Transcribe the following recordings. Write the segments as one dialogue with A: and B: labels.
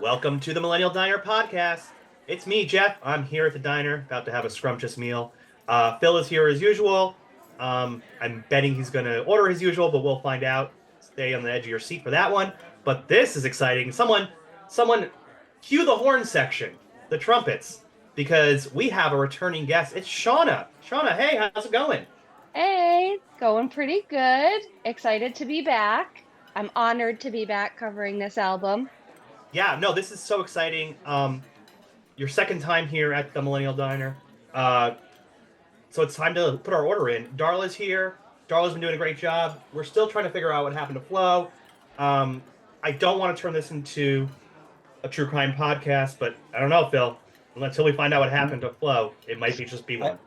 A: Welcome to the Millennial Diner podcast. It's me, Jeff. I'm here at the diner, about to have a scrumptious meal. Phil is here as usual. I'm betting he's going to order as usual, but we'll find out. Stay on the edge of your seat for that one. But this is exciting. Someone, cue the horn section, the trumpets, because we have a returning guest. It's Shawna. Shawna, hey, how's it going?
B: Hey, going pretty good. Excited to be back. I'm honored to be back covering this album.
A: Yeah, no, this is so exciting. Your second time here at the Millennial Diner. Uh, so it's time to put our order in. Darla's here. Darla's been doing a great job. We're still trying to figure out what happened to Flo. I don't want to turn this into a true crime podcast, but I don't know, Phil. Until we find out what happened to Flo, it might be one.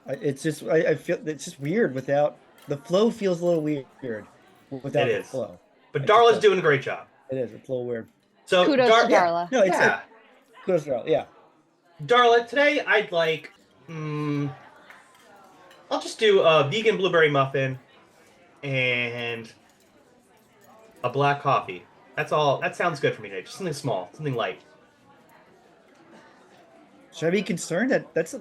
C: I feel it's just weird without the flow. Feels a little weird without
A: It
C: the
A: is.
C: flow.
A: But
C: It
A: Darla's
C: does.
A: doing a great job.
C: It is. It's a little weird.
A: So
B: Kudos to
C: Yeah.
B: Darla.
C: No, it's
A: yeah,
C: kudos to Darla. Yeah.
A: Darla. Today I'd like. I'll just do a vegan blueberry muffin and a black coffee. That's all. That sounds good for me today. Just something small, something light.
C: Should I be concerned that's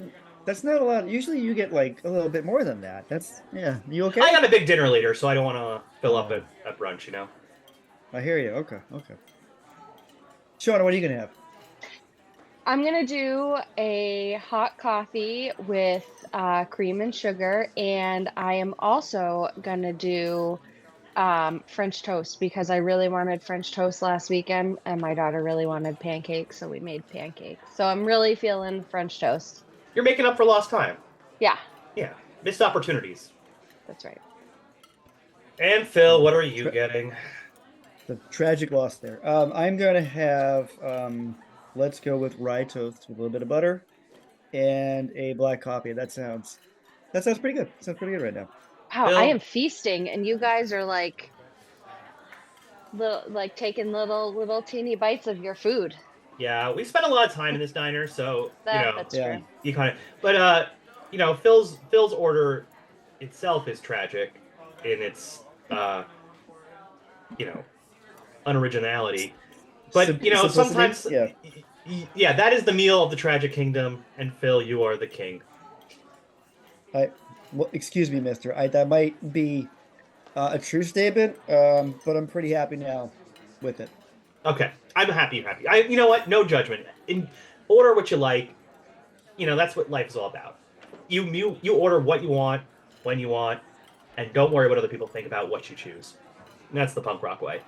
C: not a lot? Usually you get like a little bit more than that. Yeah. You okay?
A: I got a big dinner later, so I don't want to fill up at brunch.
C: I hear you. Okay. Shawna, what are you gonna have?
B: I'm gonna do a hot coffee with cream and sugar, and I am also gonna do French toast because I really wanted French toast last weekend, and my daughter really wanted pancakes, so we made pancakes. So I'm really feeling French toast.
A: You're making up for lost time.
B: Yeah,
A: Yeah, missed opportunities.
B: that's right.
A: And Phil, what are you getting?
C: The tragic loss there. I'm gonna have let's go with rye toast with a little bit of butter and a black coffee. That sounds pretty good. Sounds pretty good right now.
B: Wow,
A: Phil?
B: I am feasting, and you guys are like taking little teeny bites of your food.
A: Yeah, we spent a lot of time in this diner, so
B: That's
C: Yeah.
B: true.
A: you kind of. But Phil's order itself is tragic in its unoriginality. But
C: Simplicity,
A: sometimes
C: yeah.
A: yeah, that is the meal of the tragic kingdom, and Phil, you are the king.
C: Well, excuse me, mister. That might be a true statement, but I'm pretty happy now with it.
A: Okay, I'm happy. You're happy. You know what? No judgment. Order what you like. That's what life is all about. You order what you want when you want, and don't worry what other people think about what you choose. And that's the punk rock way.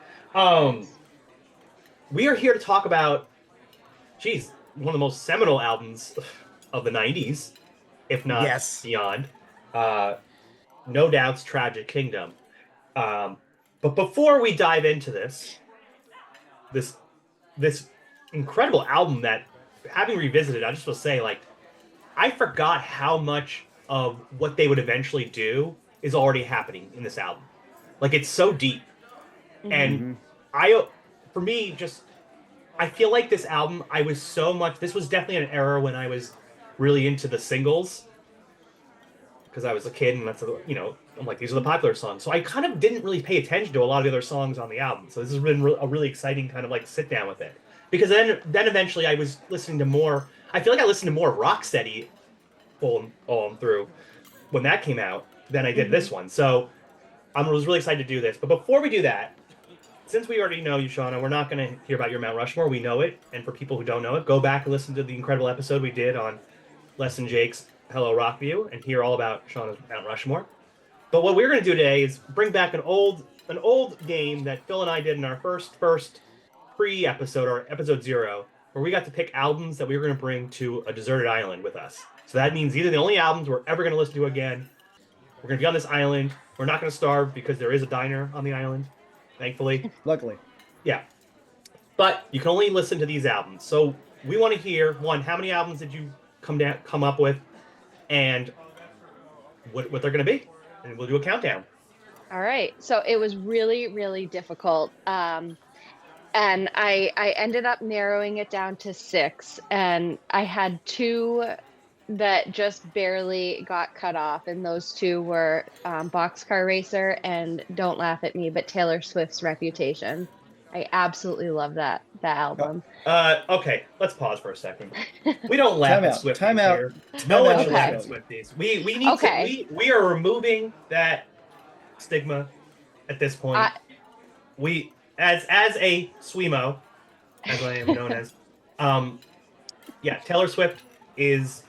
A: We are here to talk about, one of the most seminal albums of the '90s, if not
C: Yes.
A: beyond. No doubt's Tragic Kingdom. But before we dive into this incredible album that, having revisited, I just will say, like, I forgot how much of what they would eventually do is already happening in this album. Like, it's so deep. And for me, I feel like this album, this was definitely an era when I was really into the singles, because I was a kid, and I'm like, these are the popular songs. So I kind of didn't really pay attention to a lot of the other songs on the album. So this has been a really exciting kind of like sit down with it. Because then eventually I was listening to more, I feel like I listened to more Rocksteady all through when that came out than I did this one. So I was really excited to do this. But before we do that, since we already know you, Shawna, we're not going to hear about your Mount Rushmore. We know it. And for people who don't know it, go back and listen to the incredible episode we did on Les and Jake's Hello Rockview and hear all about Shawna's Mount Rushmore. But what we're going to do today is bring back an old game that Phil and I did in our first pre-episode, or episode 0, where we got to pick albums that we were going to bring to a deserted island with us. So that means these are the only albums we're ever going to listen to again. We're going to be on this island. We're not going to starve because there is a diner on the island, thankfully.
C: Luckily.
A: Yeah. But you can only listen to these albums. So we want to hear, one, how many albums did you come up with, and what they're going to be. And we'll do a countdown.
B: All right. So it was really, really difficult. And I ended up narrowing it down to 6. And I had 2 that just barely got cut off. And those 2 were Boxcar Racer and Don't Laugh at Me, but Taylor Swift's Reputation. I absolutely love that the album.
A: Okay, let's pause for a second. We don't laugh at Swifties
C: Time out.
A: here.
C: Time
A: No one
C: out.
A: should laugh at
B: Okay.
A: Swifties. We need to
B: Okay.
A: we are removing that stigma at this point.
B: I,
A: We as a Swemo, as I am known as, yeah, Taylor Swift is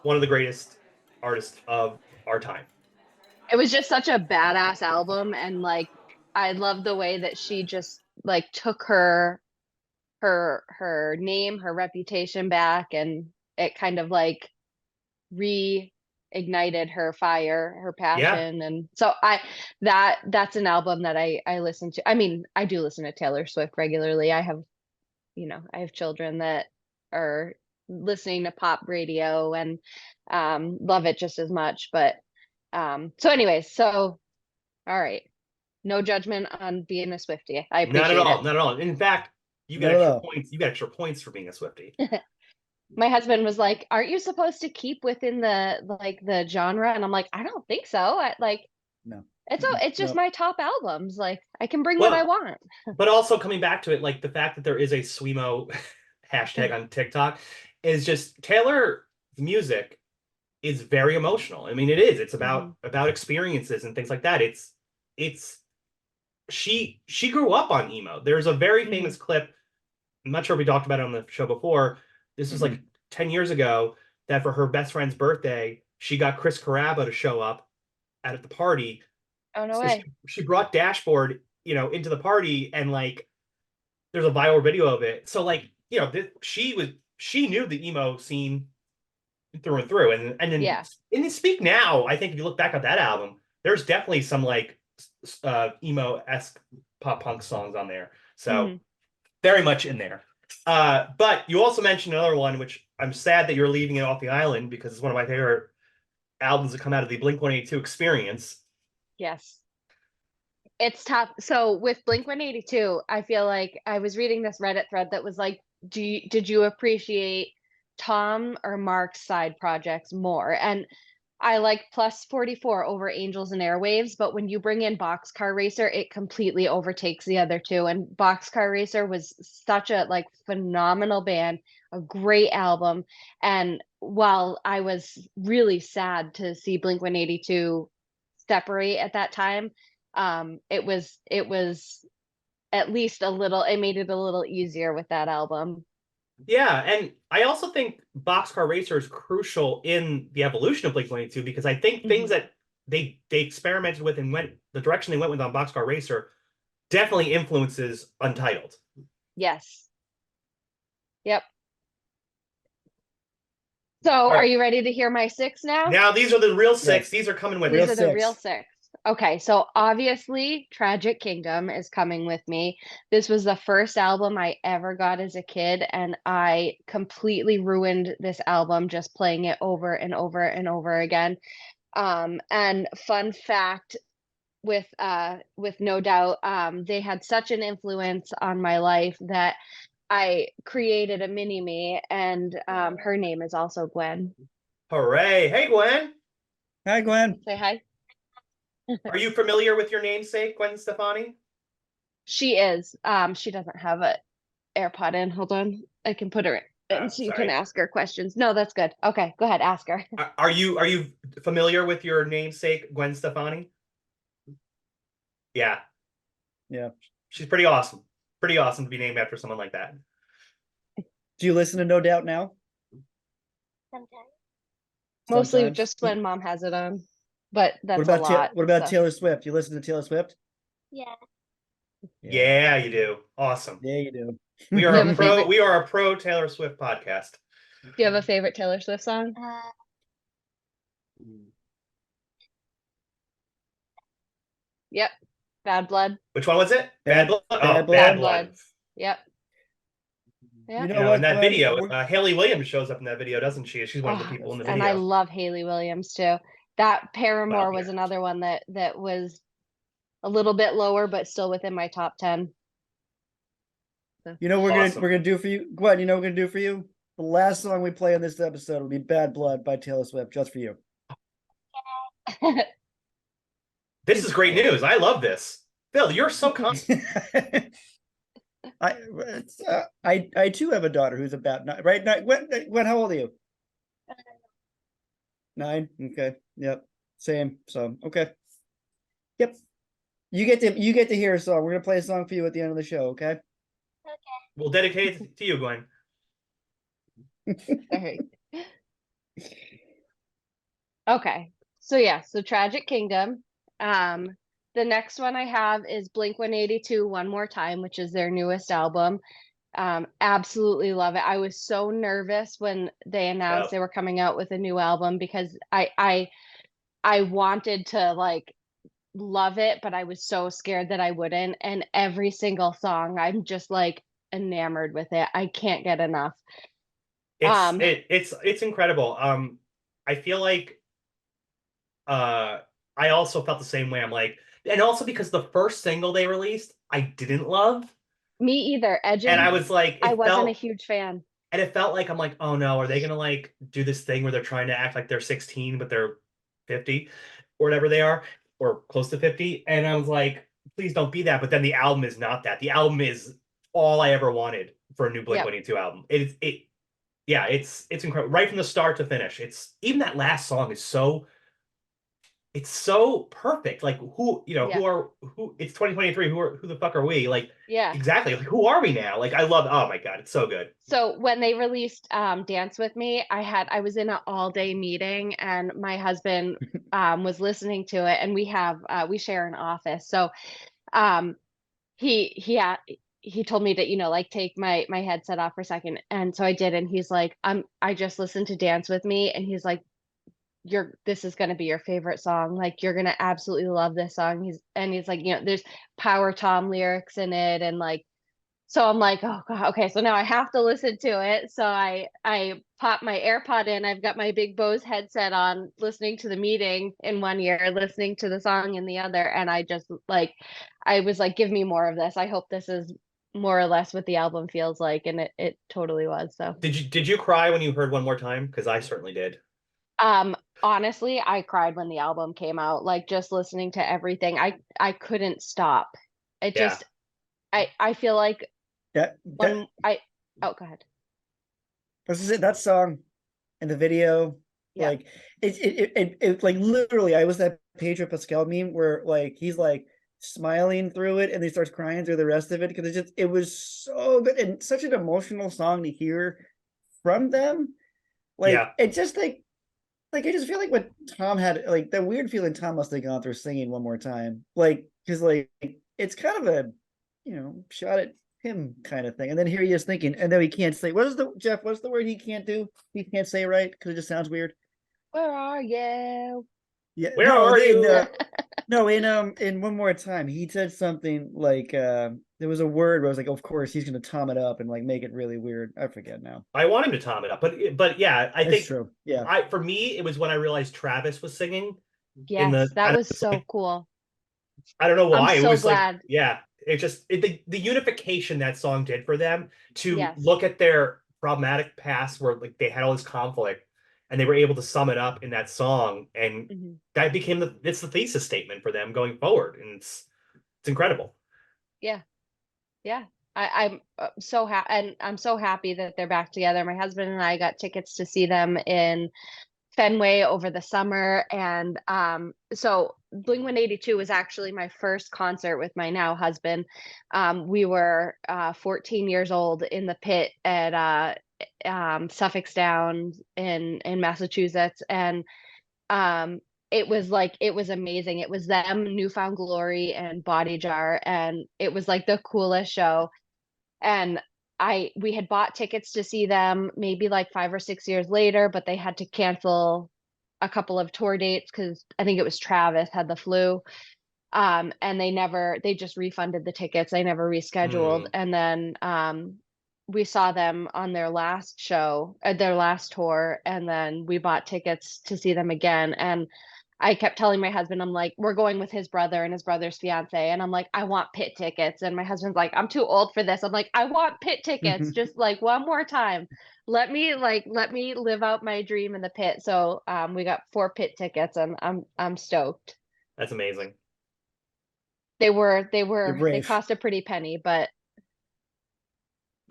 A: one of the greatest artists of our time.
B: it was just such a badass album, and like I love the way that she just like took her name, her reputation back, and it kind of like reignited her fire, her
A: Yeah,
B: passion. And so that's an album that I listen to. I mean, I do listen to Taylor Swift regularly. I have, I have children that are listening to pop radio and love it just as much. But so anyways, so all right. No judgment on being a Swiftie. I
A: not at
B: appreciate
A: all, not at all. In fact, you get extra
C: No.
A: points. You get extra points for being a Swiftie.
B: My husband was like, "Aren't you supposed to keep within the genre?" And I'm like, "I don't think so.
C: No.
B: It's just
C: No.
B: my top albums. Like I can bring what I
A: Well,
B: want."
A: but also coming back to it, like the fact that there is a Swemo hashtag on TikTok is just Taylor music is very emotional. I mean, it is. It's about experiences and things like that. It's she grew up on emo. There's a very famous clip. I'm not sure if we talked about it on the show before. This was like 10 years ago that for her best friend's birthday, she got Chris Carrabba to show up at the party.
B: Oh no
A: So
B: way.
A: she brought Dashboard, into the party, and like there's a viral video of it. So like, she knew the emo scene through and through. And then
B: Yeah.
A: in Speak Now, I think if you look back at that album, there's definitely some like emo-esque pop punk songs on there. So very much in there. But you also mentioned another one, which I'm sad that you're leaving it off the island because it's one of my favorite albums that come out of the Blink-182 experience.
B: Yes. It's tough. So with Blink-182, I feel like I was reading this Reddit thread that was like, did you appreciate Tom or Mark's side projects more? And I like Plus 44 over Angels and Airwaves, but when you bring in Boxcar Racer, it completely overtakes the other two. And Boxcar Racer was such a like phenomenal band, a great album. And while I was really sad to see Blink-182 separate at that time, it was at least a little, it made it a little easier with that album.
A: Yeah, and I also think Boxcar Racer is crucial in the evolution of Blink-182 because I think things that they experimented with and went the direction they went with on Boxcar Racer definitely influences Untitled.
B: Yes. Yep. So
A: right.
B: Are you ready to hear my six now?
A: Now these are the real six. Yes. These are coming with
B: These are the real six. Okay, so obviously Tragic Kingdom is coming with me. This was the first album I ever got as a kid, and I completely ruined this album just playing it over and over and over again. And fun fact with No Doubt, they had such an influence on my life that I created a mini-me, and her name is also Gwen.
A: Hooray. Hey, Gwen.
C: Hi, Gwen.
B: Say hi.
A: Are you familiar with your namesake, Gwen Stefani?
B: She is. She doesn't have an AirPod in. Hold on. I can put her in so you can ask her questions. No, that's good. Okay, go ahead. Ask her.
A: Are you familiar with your namesake, Gwen Stefani? Yeah.
C: Yeah.
A: She's pretty awesome. Pretty awesome to be named after someone like that.
C: Do you listen to No Doubt now?
B: Sometimes. Mostly just when mom has it on. But that's a lot.
C: What about Taylor Swift? You listen to Taylor Swift?
B: Yeah.
A: Yeah, you do. Awesome.
C: Yeah, you do.
A: We are a pro Taylor Swift podcast.
B: Do you have a favorite Taylor Swift song? Yep. Bad Blood.
A: Which one was it? Bad Blood?
C: Bad
A: Blood.
B: Yep.
C: You know what?
A: In that video, Hayley Williams shows up in that video, doesn't she? She's one of the people in the video.
B: And I love Hayley Williams too. That Paramore was another one that was a little bit lower, but still within my top 10.
C: So. You know we're gonna do for you, Gwen. You know what we're gonna do for you. The last song we play on this episode will be "Bad Blood" by Taylor Swift, just for you.
A: This is great news. I love this. Phil, you're so confident.
C: I too have a daughter who's about nine, right? When how old are you? 9. Okay. Yep. Same. So okay. Yep. You get to hear a song. We're gonna play a song for you at the end of the show. Okay.
A: We'll dedicate it to you, Gwen.
B: All right. Okay. So yeah, so Tragic Kingdom. Um, the next one I have is Blink 182 One More Time, which is their newest album. Absolutely love it. I was so nervous when they announced
A: Yep.
B: they were coming out with a new album because I wanted to like love it, but I was so scared that I wouldn't. And every single song, I'm just like enamored with it. I can't get enough.
A: It's
B: Um,
A: it it's incredible. I feel like uh I also felt the same way. I'm like, and also because the first single they released, I didn't love,
B: Me either.
A: and I
B: Edging,
A: was like,
B: I wasn't a huge fan.
A: it felt like I'm like, oh no, are they gonna like do this thing where they're trying to act like they're 16 but they're 50 or whatever they are or close to 50? And I was like, please don't be that. But then the album is not that. The album is all I ever wanted for a new Blink
B: Yep.
A: 182 album. Yeah, it's incredible right from the start to finish. It's even that last song is so it's so perfect. Like
B: Yeah.
A: who it's 2023, who the fuck are we? Like
B: Yeah.
A: exactly. Like who are we now? Like I love oh my God, it's so good.
B: So when they released Dance with Me, I was in an all day meeting and my husband was listening to it and we share an office. So um he told me to, like take my headset off for a second. And so I did, and he's like, I just listened to Dance with Me, and he's like, this is gonna be your favorite song. Like you're gonna absolutely love this song. He's like, there's Power Tom lyrics in it, and like so I'm like, oh God, okay, so now I have to listen to it. So I pop my AirPod in. I've got my big Bose headset on, listening to the meeting in one ear, listening to the song in the other, and I was like, give me more of this. I hope this is more or less what the album feels like, and it totally was. So,
A: Did you cry when you heard One More Time? Because I certainly did.
B: honestly, I cried when the album came out. Like just listening to everything, I couldn't stop. It
A: Yeah.
B: just I feel like
C: That
B: when
C: that
B: I oh, go ahead.
C: this is it. That song and the video,
B: Yeah.
C: like like literally, I was that Pedro Pascal meme where like he's like smiling through it and he starts crying through the rest of it because it was so good and such an emotional song to hear from them. Like
A: Yeah.
C: it just like I just feel like what Tom had like that weird feeling Tom must have gone through singing One More Time, like because like it's kind of a shot at him kind of thing, and then here he is thinking, and then he can't say what is the Jeff? What's the word he can't do? He can't say right because it just sounds weird.
B: Where are you?
C: Yeah,
A: Where
C: no,
A: are
C: in
A: you?
C: no, in One More Time, he said something like there was a word where I was like, of course he's gonna tom it up and like make it really weird. I forget now.
A: I want him to tom it up, but yeah, I
C: It's
A: think
C: true. Yeah.
A: I for me it was when I realized Travis was singing in
B: Yes,
A: the
B: that
A: and
B: was
A: it's
B: so
A: like
B: cool.
A: I don't know
B: I'm
A: why it
B: so
A: was like
B: glad.
A: yeah it just the unification that song did for them to
B: Yes.
A: look at their problematic past where like they had all this conflict and they were able to sum it up in that song and
B: Hmm.
A: that became it's the thesis statement for them going forward and it's incredible.
B: Yeah. Yeah. I'm so happy, and I'm so happy that they're back together. My husband and I got tickets to see them in Fenway over the summer, and so Blink 182 was actually my first concert with my now husband. We were 14 years old in the pit at Suffolk Downs in Massachusetts, and um it was amazing. It was them, Newfound Glory, and Body Jar, and it was like the coolest show. And we had bought tickets to see them maybe like 5 or 6 years later, but they had to cancel a couple of tour dates because I think it was Travis had the flu. And they just refunded the tickets. They never rescheduled.
A: Hmm.
B: And then we saw them on their last show, their last tour, and then we bought tickets to see them again. And I kept telling my husband, I'm like, we're going with his brother and his brother's fiance. And I'm like, I want pit tickets. And my husband's like, I'm too old for this. I'm like, I want pit tickets just like one more time. Let me live out my dream in the pit. So we got 4 pit tickets, and I'm stoked.
C: That's amazing.
B: They
C: You're
B: they
C: brave.
B: cost a pretty penny, but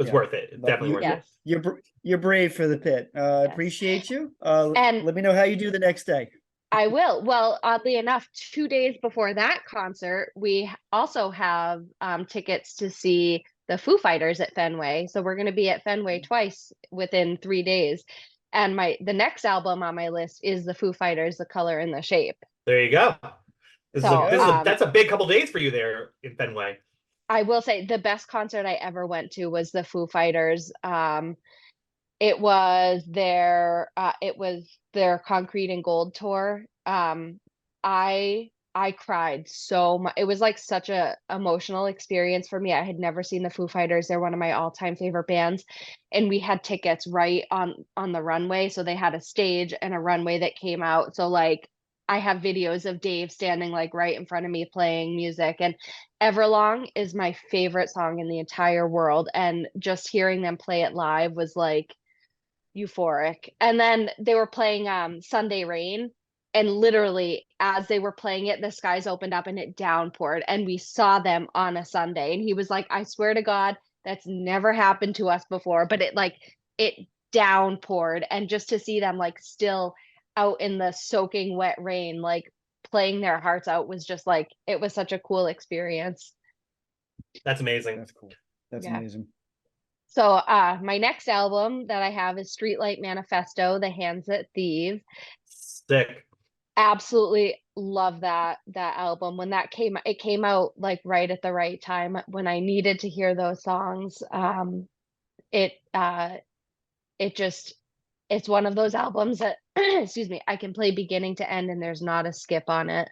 A: It's
C: Yeah.
A: worth it.
C: But
A: Definitely worth
B: Yeah.
A: it.
C: you're brave for the pit.
B: Yes.
C: Appreciate you.
B: And
C: Let me know how you do the next day.
B: I will. Well, oddly enough, 2 days before that concert, we also have tickets to see the Foo Fighters at Fenway. So we're going to be at Fenway twice within 3 days. And the next album on my list is the Foo Fighters, The Color and the Shape.
A: There you go.
B: So
A: That's a big couple days for you there in Fenway.
B: I will say the best concert I ever went to was the Foo Fighters. It was their Concrete and Gold tour. I cried so much. It was like such a emotional experience for me. I had never seen the Foo Fighters. They're one of my all-time favorite bands, and we had tickets right on the runway. So they had a stage and a runway that came out. So like I have videos of Dave standing like right in front of me playing music, and Everlong is my favorite song in the entire world, and just hearing them play it live was like euphoric. And then they were playing Sunday Rain, and literally as they were playing it, the skies opened up and it downpoured, and we saw them on a Sunday. And he was like, I swear to God, that's never happened to us before. But it downpoured, and just to see them like still out in the soaking wet rain, like playing their hearts out, was just like, it was such a cool experience.
A: That's amazing.
C: That's cool. That's
B: Yeah.
C: amazing.
B: So my next album that I have is Streetlight Manifesto, The Hands That Thieve.
A: Sick.
B: Absolutely love that album. When it came out like right at the right time when I needed to hear those songs. It it just it's one of those albums that excuse me, I can play beginning to end and there's not a skip on it.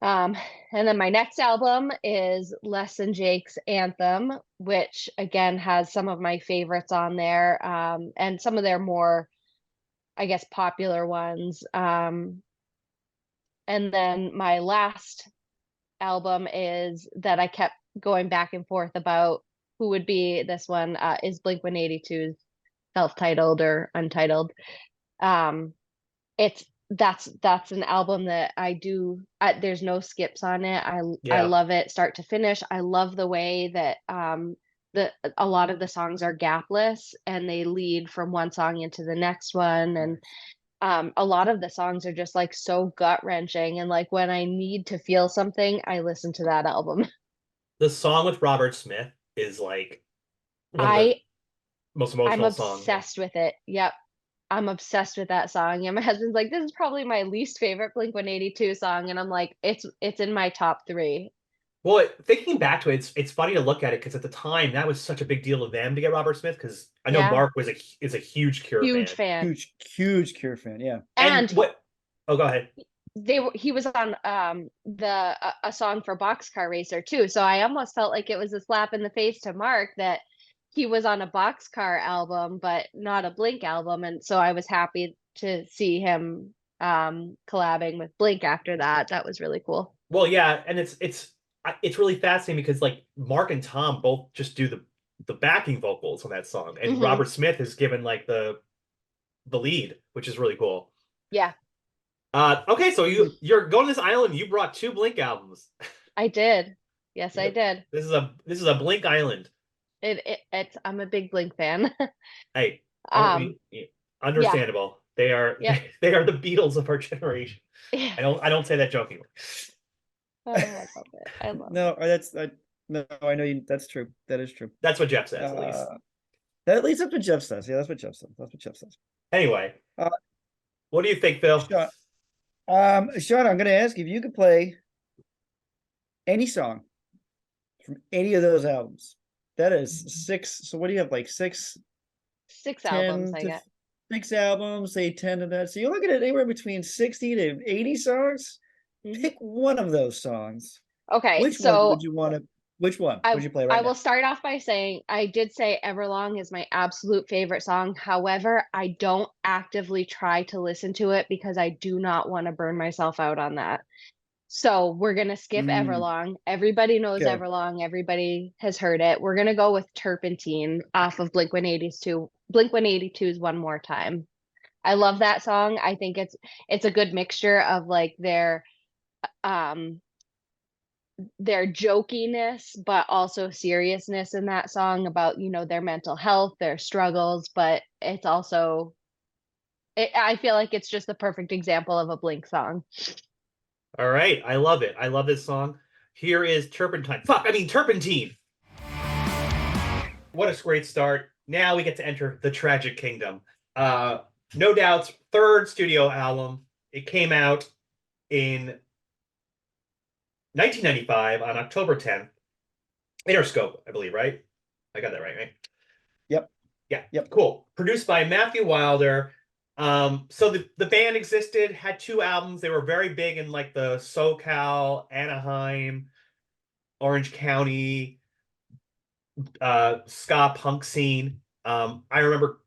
B: And then my next album is Les and Jake's Anthem, which again has some of my favorites on there, and some of their more, I guess, popular ones. And then my last album is that I kept going back and forth about who would be this one, is Blink-182's self-titled or untitled. It's that's an album that I do. There's no skips on it. I
A: Yeah.
B: love it start to finish. I love the way that a lot of the songs are gapless and they lead from one song into the next one, and a lot of the songs are just like so gut wrenching, and like when I need to feel something, I listen to that album.
A: The song with Robert Smith is like one of the
B: I
A: most
B: I'm
A: emotional songs.
B: obsessed with it. Yep. I'm obsessed with that song. And my husband's like, this is probably my least favorite Blink-182 song. And I'm like, it's in my top three.
A: Well, thinking back to it, it's funny to look at it because at the time that was such a big deal to them to get Robert Smith because I know
B: Yeah.
A: Mark is a huge Cure
B: Huge
A: fan.
B: fan.
C: Huge Cure fan. Yeah.
A: And what? Oh, go ahead.
B: He was on a song for Boxcar Racer too. So I almost felt like it was a slap in the face to Mark that he was on a Boxcar album, but not a Blink album. And so I was happy to see him collabing with Blink after that. That was really cool.
A: Well, yeah, and it's really fascinating because like Mark and Tom both just do the backing vocals on that song, and Robert Smith is given like the lead, which is really cool.
B: Yeah.
A: Okay, so you're going to this island. You brought two Blink albums.
B: I did. Yes, I did.
A: This is a Blink island.
B: I'm a big Blink fan.
A: Hey, understandable.
B: Yeah.
A: They are the Beatles of our generation.
B: Yeah.
A: I don't say that jokingly.
B: Oh, I love it. I love it.
C: No, I know you. That's true. That is true.
A: That's what Jeff says, at least.
C: At least that's what Jeff says. Yeah, that's what Jeff says. That's what Jeff says.
A: Anyway, what do you think, Phil?
C: Sean, I'm going to ask if you could play any song from any of those albums. That is 6. So what do you have? Like 6
B: albums, I get.
C: 6 albums, say 10 of that. So you're looking at anywhere between 60 to 80 songs. Pick one of those songs.
B: Okay,
C: Which one would you want to? Which one would you play right now?
B: I will start off by saying I did say Everlong is my absolute favorite song. However, I don't actively try to listen to it because I do not want to burn myself out on that. So we're going to skip Everlong. Everybody knows Everlong. Everybody has heard it. We're going to go with Turpentine off of Blink-182. Blink-182's One More Time. I love that song. I think it's a good mixture of like their their jokiness, but also seriousness in that song about, you know, their mental health, their struggles, but it's also I feel like it's just the perfect example of a Blink song.
A: All right, I love it. I love this song. Here is Turpentine. Fuck, I mean Turpentine. What a great start. Now we get to enter the Tragic Kingdom. Uh, no Doubt's third studio album. It came out in 1995 on October 10th. Interscope, I believe, right? I got that right, right?
C: Yep.
A: Yeah,
C: Yep.
A: cool. Produced by Matthew Wilder. So the band existed, had two albums. They were very big in like the SoCal, Anaheim, Orange County, ska punk scene. I remember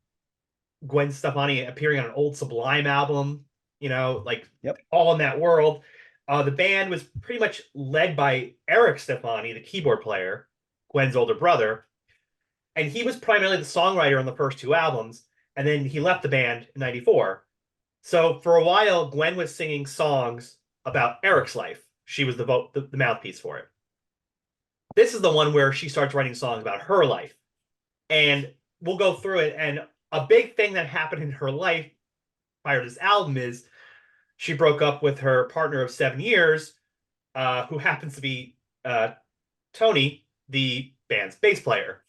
A: Gwen Stefani appearing on an old Sublime album, like
C: Yep.
A: all in that world. The band was pretty much led by Eric Stefani, the keyboard player, Gwen's older brother, and he was primarily the songwriter on the first two albums, and then he left the band in '94. So for a while, Gwen was singing songs about Eric's life. She was the mouthpiece for it. This is the one where she starts writing songs about her life, and we'll go through it. And a big thing that happened in her life prior to this album is she broke up with her partner of 7 years, who happens to be Tony, the band's bass player.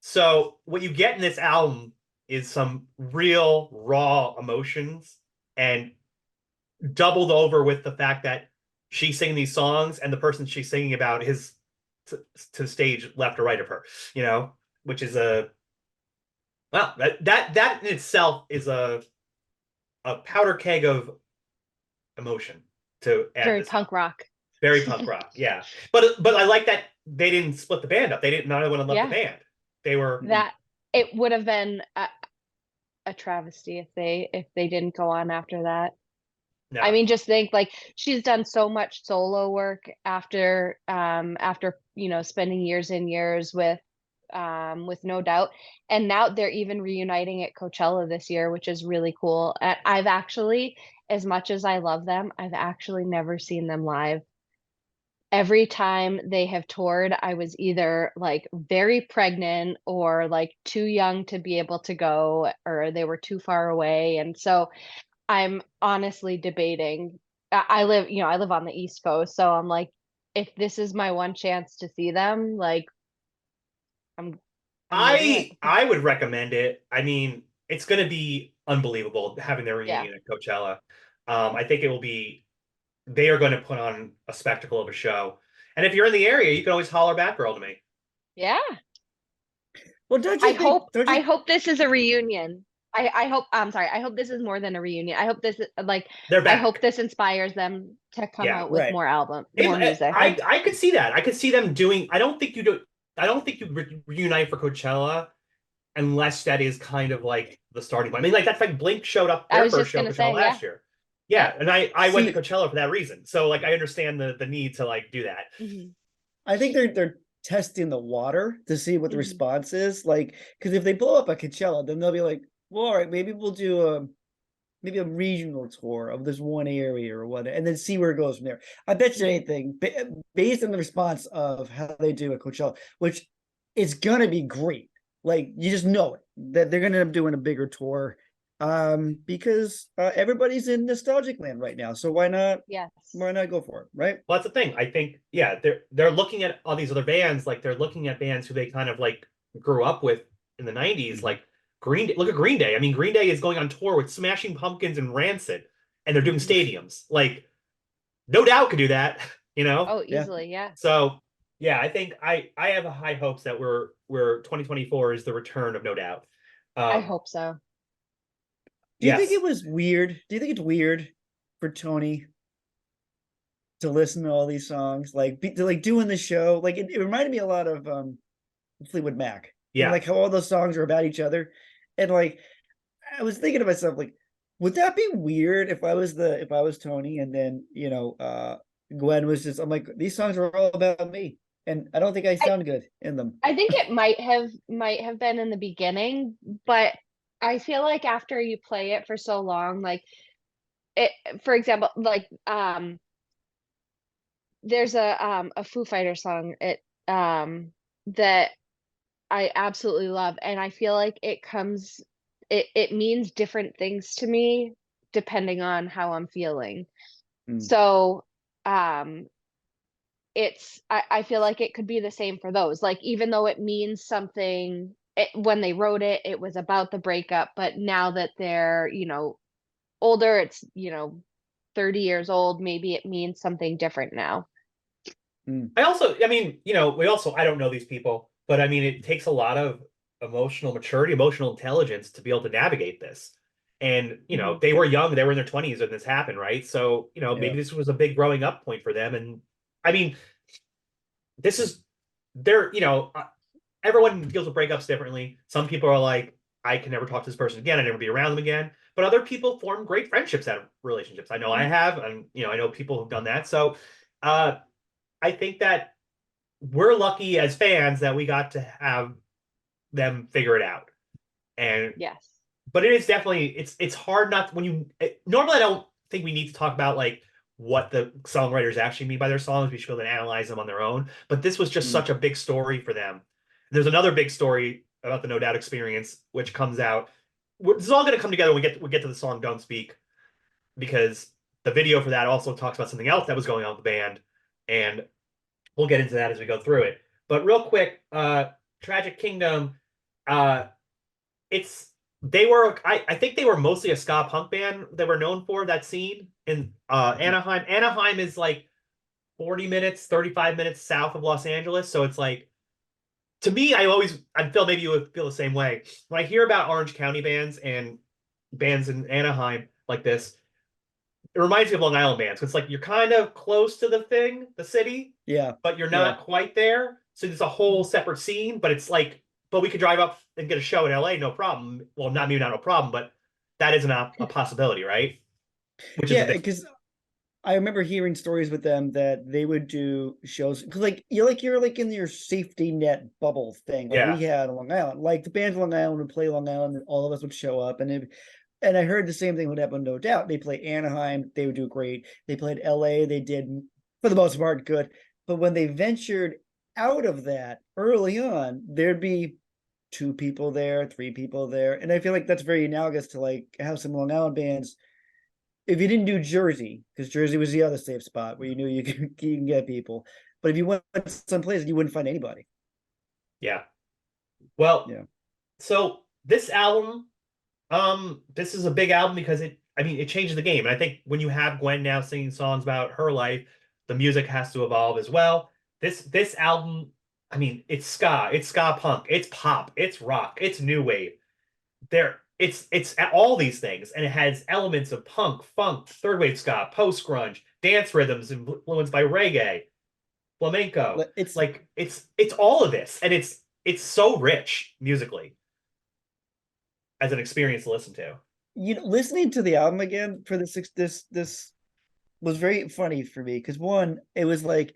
A: So what you get in this album is some real raw emotions, and doubled over with the fact that she's singing these songs and the person she's singing about is to the stage left or right of her, which is a well, that in itself is a powder keg of emotion to add
B: Very
A: this
B: punk rock.
A: very punk rock. Yeah. But I like that they didn't split the band up. They didn't, not everyone left the
B: Yeah.
A: band. They were
B: That it would have been a travesty if they didn't go on after that. I
A: no.
B: mean, just think like she's done so much solo work after, you know, spending years and years with No Doubt. And now they're even reuniting at Coachella this year, which is really cool. And I've actually, as much as I love them, I've actually never seen them live. Every time they have toured, I was either like very pregnant or like too young to be able to go, or they were too far away. And so I'm honestly debating. I live on the East Coast, so I'm like, if this is my one chance to see them, like I'm I'm gonna do it.
A: I would recommend it. I mean, it's going to be unbelievable having their
B: Yeah.
A: reunion at Coachella. I think it will be. They are going to put on a spectacle of a show. And if you're in the area, you can always holler back girl to me.
B: Yeah.
C: Well, don't
B: I
C: you think?
B: hope
C: Don't
B: I
C: you?
B: hope this is a reunion. I hope I'm sorry. I hope this is more than a reunion. I hope this like
A: They're
B: I hope
A: back.
B: this inspires them to come
A: Yeah.
B: out with
C: Right.
B: more music.
A: I could see that. I could see them doing. I don't think you do. I don't think you reunite for Coachella unless that is kind of like the starting point. I mean, like that's like Blink showed up
B: I
A: their
B: was
A: first
B: just
A: show at
B: gonna
A: Coachella
B: say, yeah.
A: last year.
B: Yep.
A: Yeah, and I went to
C: See,
A: Coachella for that reason. So like I understand the need to like do that.
B: Hmm.
C: I think they're testing the water to see what the
B: Hmm.
C: response is. Like, because if they blow up a Coachella, then they'll be like, well, all right, maybe we'll do a regional tour of this one area or what, and then see where it goes from there. I bet you anything, based on the response of how they do at Coachella, which is gonna be great. Like you just know it that they're gonna end up doing a bigger tour, because everybody's in nostalgic land right now. So why not?
B: Yes.
C: Why not go for it, right?
A: Well, that's the thing. I think, yeah, they're looking at all these other bands, like they're looking at bands who they kind of like grew up with in the '90s, like Green Day. Look at Green Day. I mean, Green Day is going on tour with Smashing Pumpkins and Rancid, and they're doing
B: Mhm.
A: stadiums. Like, No Doubt could do that, you know?
B: Oh,
C: Yeah.
B: easily, yeah.
A: So, yeah, I think I have high hopes that we're 2024 is the return of No Doubt.
B: I
A: Um,
B: hope so.
C: Do you think
A: yes.
C: it was weird? Do you think it's weird for Tony to listen to all these songs, like to like doing the show? Like it reminded me a lot of Fleetwood Mac, and
A: Yeah.
C: like how all those songs are about each other. And like I was thinking to myself, like, would that be weird if I was Tony and then Gwen was just I'm like, these songs are all about me. And I don't think I
B: I,
C: sound good in them.
B: I think it might have been in the beginning, but I feel like after you play it for so long, like it for example, like there's a Foo Fighter song that I absolutely love, and I feel like it means different things to me depending on how I'm feeling.
C: Mm,
B: So, um I feel like it could be the same for those. Like even though it means something when they wrote it, it was about the breakup, but now that they're, older, it's, 30 years old, maybe it means something different now.
C: mm,
A: I mean, I don't know these people, but I mean, it takes a lot of emotional maturity, emotional intelligence to be able to navigate this. And,
B: Mhm.
A: they were young, they were in their 20s when this happened, right? So,
C: yeah.
A: maybe this was a big growing up point for them. And I mean, this is, they're, everyone deals with breakups differently. Some people are like, I can never talk to this person again, I never be around them again. But other people form great friendships out of relationships. I know I
B: Mhm.
A: have, and, I know people who've done that. So, uh, I think that we're lucky as fans that we got to have them figure it out. And
B: Yes.
A: but it is definitely it's hard not when normally I don't think we need to talk about like what the songwriters actually mean by their songs. We should be able to analyze them on their own. But this was just
C: Mm,
A: such a big story for them. There's another big story about the No Doubt experience, which comes out. This is all going to come together when we get to the song "Don't Speak" because the video for that also talks about something else that was going on with the band, and we'll get into that as we go through it. But real quick, Tragic Kingdom, uh, it's I think they were mostly a ska punk band that were known for that scene in
C: mm,
A: Anaheim. Anaheim is like 40 minutes, 35 minutes south of Los Angeles. So it's like to me, I feel maybe you would feel the same way. When I hear about Orange County bands and bands in Anaheim like this, it reminds me of Long Island bands. It's like you're kind of close to the city,
C: yeah.
A: but you're
C: Yeah.
A: not quite there. So there's a whole separate scene, but it's like, but we could drive up and get a show in LA, no problem. Well, not maybe not no problem, but that is a possibility, right? Which is a
C: Yeah,
A: different.
C: because I remember hearing stories with them that they would do shows because you're like in your safety net bubble thing like we
A: Yeah,
C: had on Long Island. Like the band Long Island would play Long Island and all of us would show up and I heard the same thing would happen, no doubt. They play Anaheim, they would do great. They played LA, they did for the most part good. But when they ventured out of that early on, there'd be two people there, three people there. And I feel like that's very analogous to like how some Long Island bands if you didn't do Jersey, because Jersey was the other safe spot where you knew you can get people. But if you went someplace, you wouldn't find anybody.
A: yeah. Well,
C: Yeah.
A: so this album, this is a big album because it changes the game. And I think when you have Gwen now singing songs about her life, the music has to evolve as well. This album, it's ska punk, it's pop, it's rock, it's new wave. It's all these things, and it has elements of punk, funk, third wave ska, post grunge, dance rhythms influenced by reggae, flamenco.
C: It's
A: Like it's all of this, and it's so rich musically as an experience to listen to.
C: listening to the album again for this was very funny for me because one, it was like